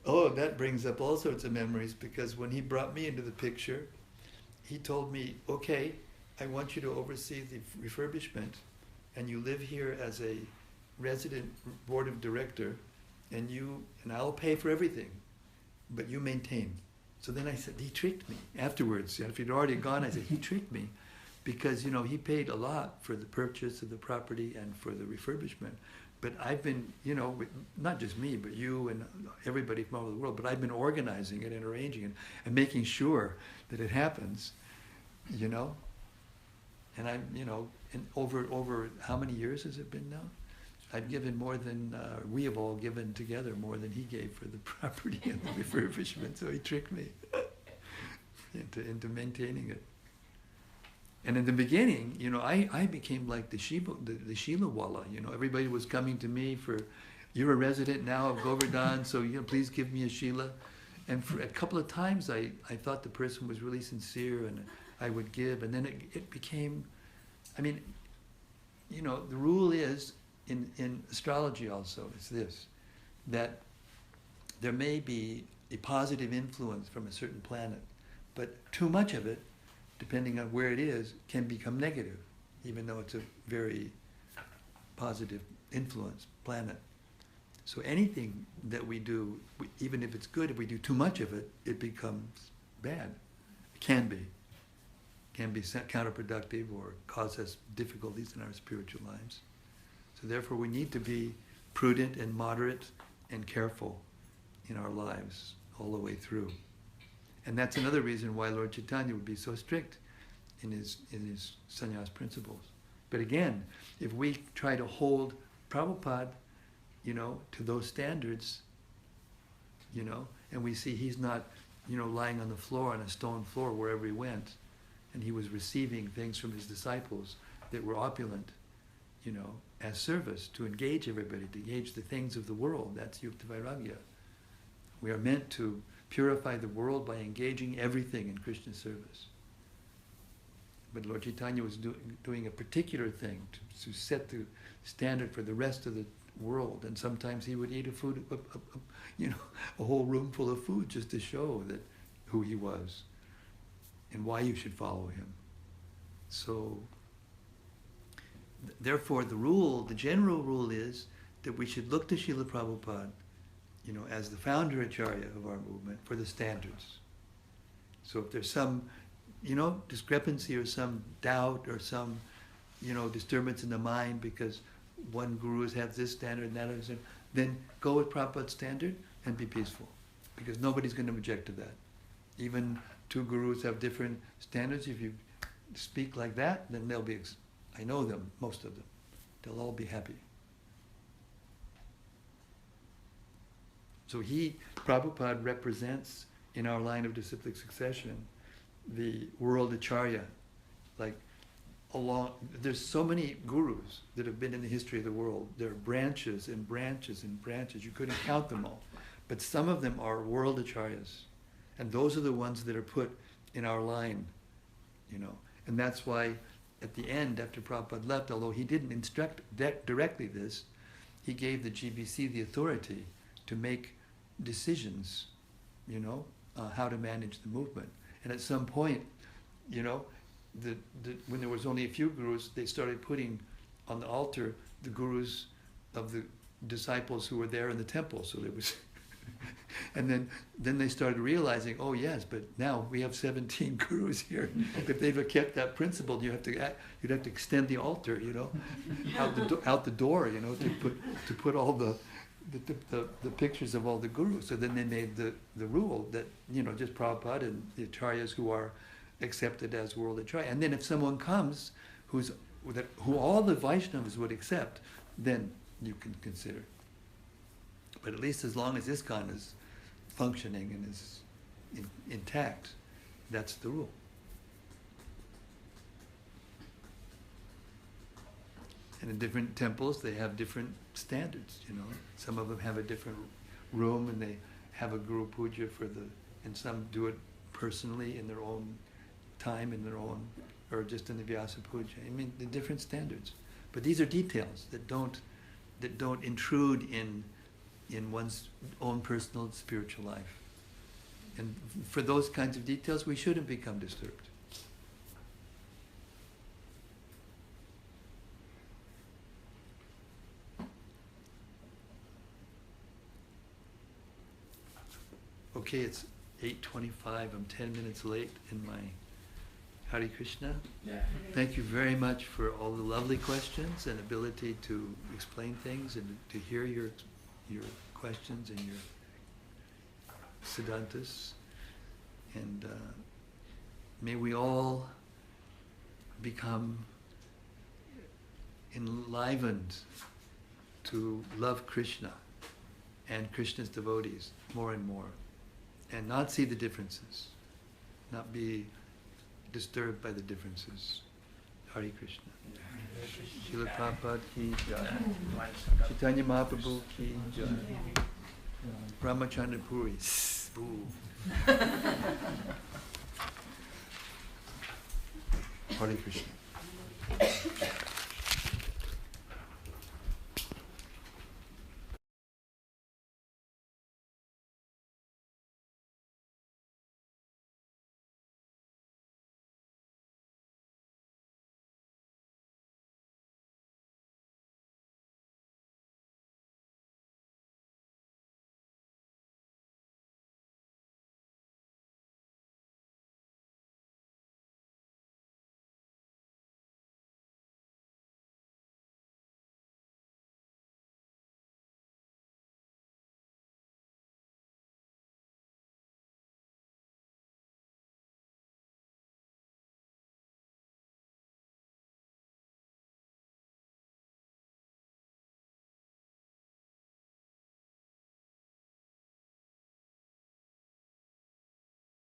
Oh, that brings up all sorts of memories, because when he brought me into the picture, he told me, okay, I want you to oversee the refurbishment, and you live here as a resident board of director, and I'll pay for everything, but you maintain. So then I said, he tricked me. Afterwards, if he'd already gone, I said, he tricked me. Because, you know, he paid a lot for the purchase of the property and for the refurbishment. But I've been, you know, not just me, but you and everybody from all over the world, but I've been organizing it and arranging it and making sure that it happens, you know. And I'm, you know, over how many years has it been now? I've given more than, we have all given together more than he gave for the property and the refurbishment. So he tricked me into maintaining it. And in the beginning, you know, I became like the Shila Walla. You know, everybody was coming to me for, you're a resident now of Govardhan, so, you know, please give me a Shila. And for a couple of times I thought the person was really sincere and I would give. And then it became, I mean, you know, the rule is, in astrology also, it's this, that there may be a positive influence from a certain planet, but too much of it, depending on where it is, can become negative, even though it's a very positive influence planet. So anything that we do, even if it's good, if we do too much of it, it becomes bad. It can be. can be counterproductive or cause us difficulties in our spiritual lives. So therefore we need to be prudent and moderate and careful in our lives all the way through. And that's another reason why Lord Chaitanya would be so strict in his sannyas principles. But again, if we try to hold Prabhupada, to those standards, and we see he's not, lying on the floor, on a stone floor wherever he went, and he was receiving things from his disciples that were opulent, as service, to engage everybody, to engage the things of the world. That's Yukta Vairagya. We are meant to purify the world by engaging everything in Krishna's service. But Lord Chaitanya was doing a particular thing to set the standard for the rest of the world, and sometimes he would eat a whole room full of food just to show that who he was and why you should follow him. So, therefore, the general rule is that we should look to Srila Prabhupada, as the founder acharya of our movement, for the standards. So if there's some, discrepancy or some doubt or some, disturbance in the mind because one guru has this standard and that other standard, then go with Prabhupada's standard and be peaceful, because nobody's going to object to that. Even two gurus have different standards. If you speak like that, then they'll be, I know them, most of them, they'll all be happy. So Prabhupada represents, in our line of disciplic succession, the world acharya. There's so many gurus that have been in the history of the world. There are branches and branches and branches. You couldn't count them all. But some of them are world acharyas. And those are the ones that are put in our line, And that's why at the end, after Prabhupada left, although he didn't instruct directly this, he gave the GBC the authority to make decisions, how to manage the movement. And at some point, when there was only a few gurus, they started putting on the altar the gurus of the disciples who were there in the temple. So there was, and then they started realizing, oh yes, but now we have 17 gurus here. If they've kept that principle, you'd have to extend the altar, out the door, to put all the pictures of all the gurus. So then they made the rule that, just Prabhupada and the acharyas who are accepted as world acharya. And then if someone comes who all the Vaishnavas would accept, then you can consider. But at least as long as ISKCON is functioning and is intact, that's the rule. And in different temples, they have different standards, Some of them have a different room and they have a guru puja and some do it personally in their own time, or just in the Vyasa puja. The different standards. But these are details that don't intrude in one's own personal spiritual life. And for those kinds of details, we shouldn't become disturbed. Okay, it's 8:25. I'm 10 minutes late in my Hare Krishna. Yeah. Thank you very much for all the lovely questions and ability to explain things and to hear your questions and your siddhantas. And may we all become enlivened to love Krishna and Krishna's devotees more and more, and not see the differences, not be disturbed by the differences. Hare Krishna. Srila Prabhupada ki jai. Chaitanya Mahaprabhu ki jai. Ramacandra Puri. Boo. Hare Krishna.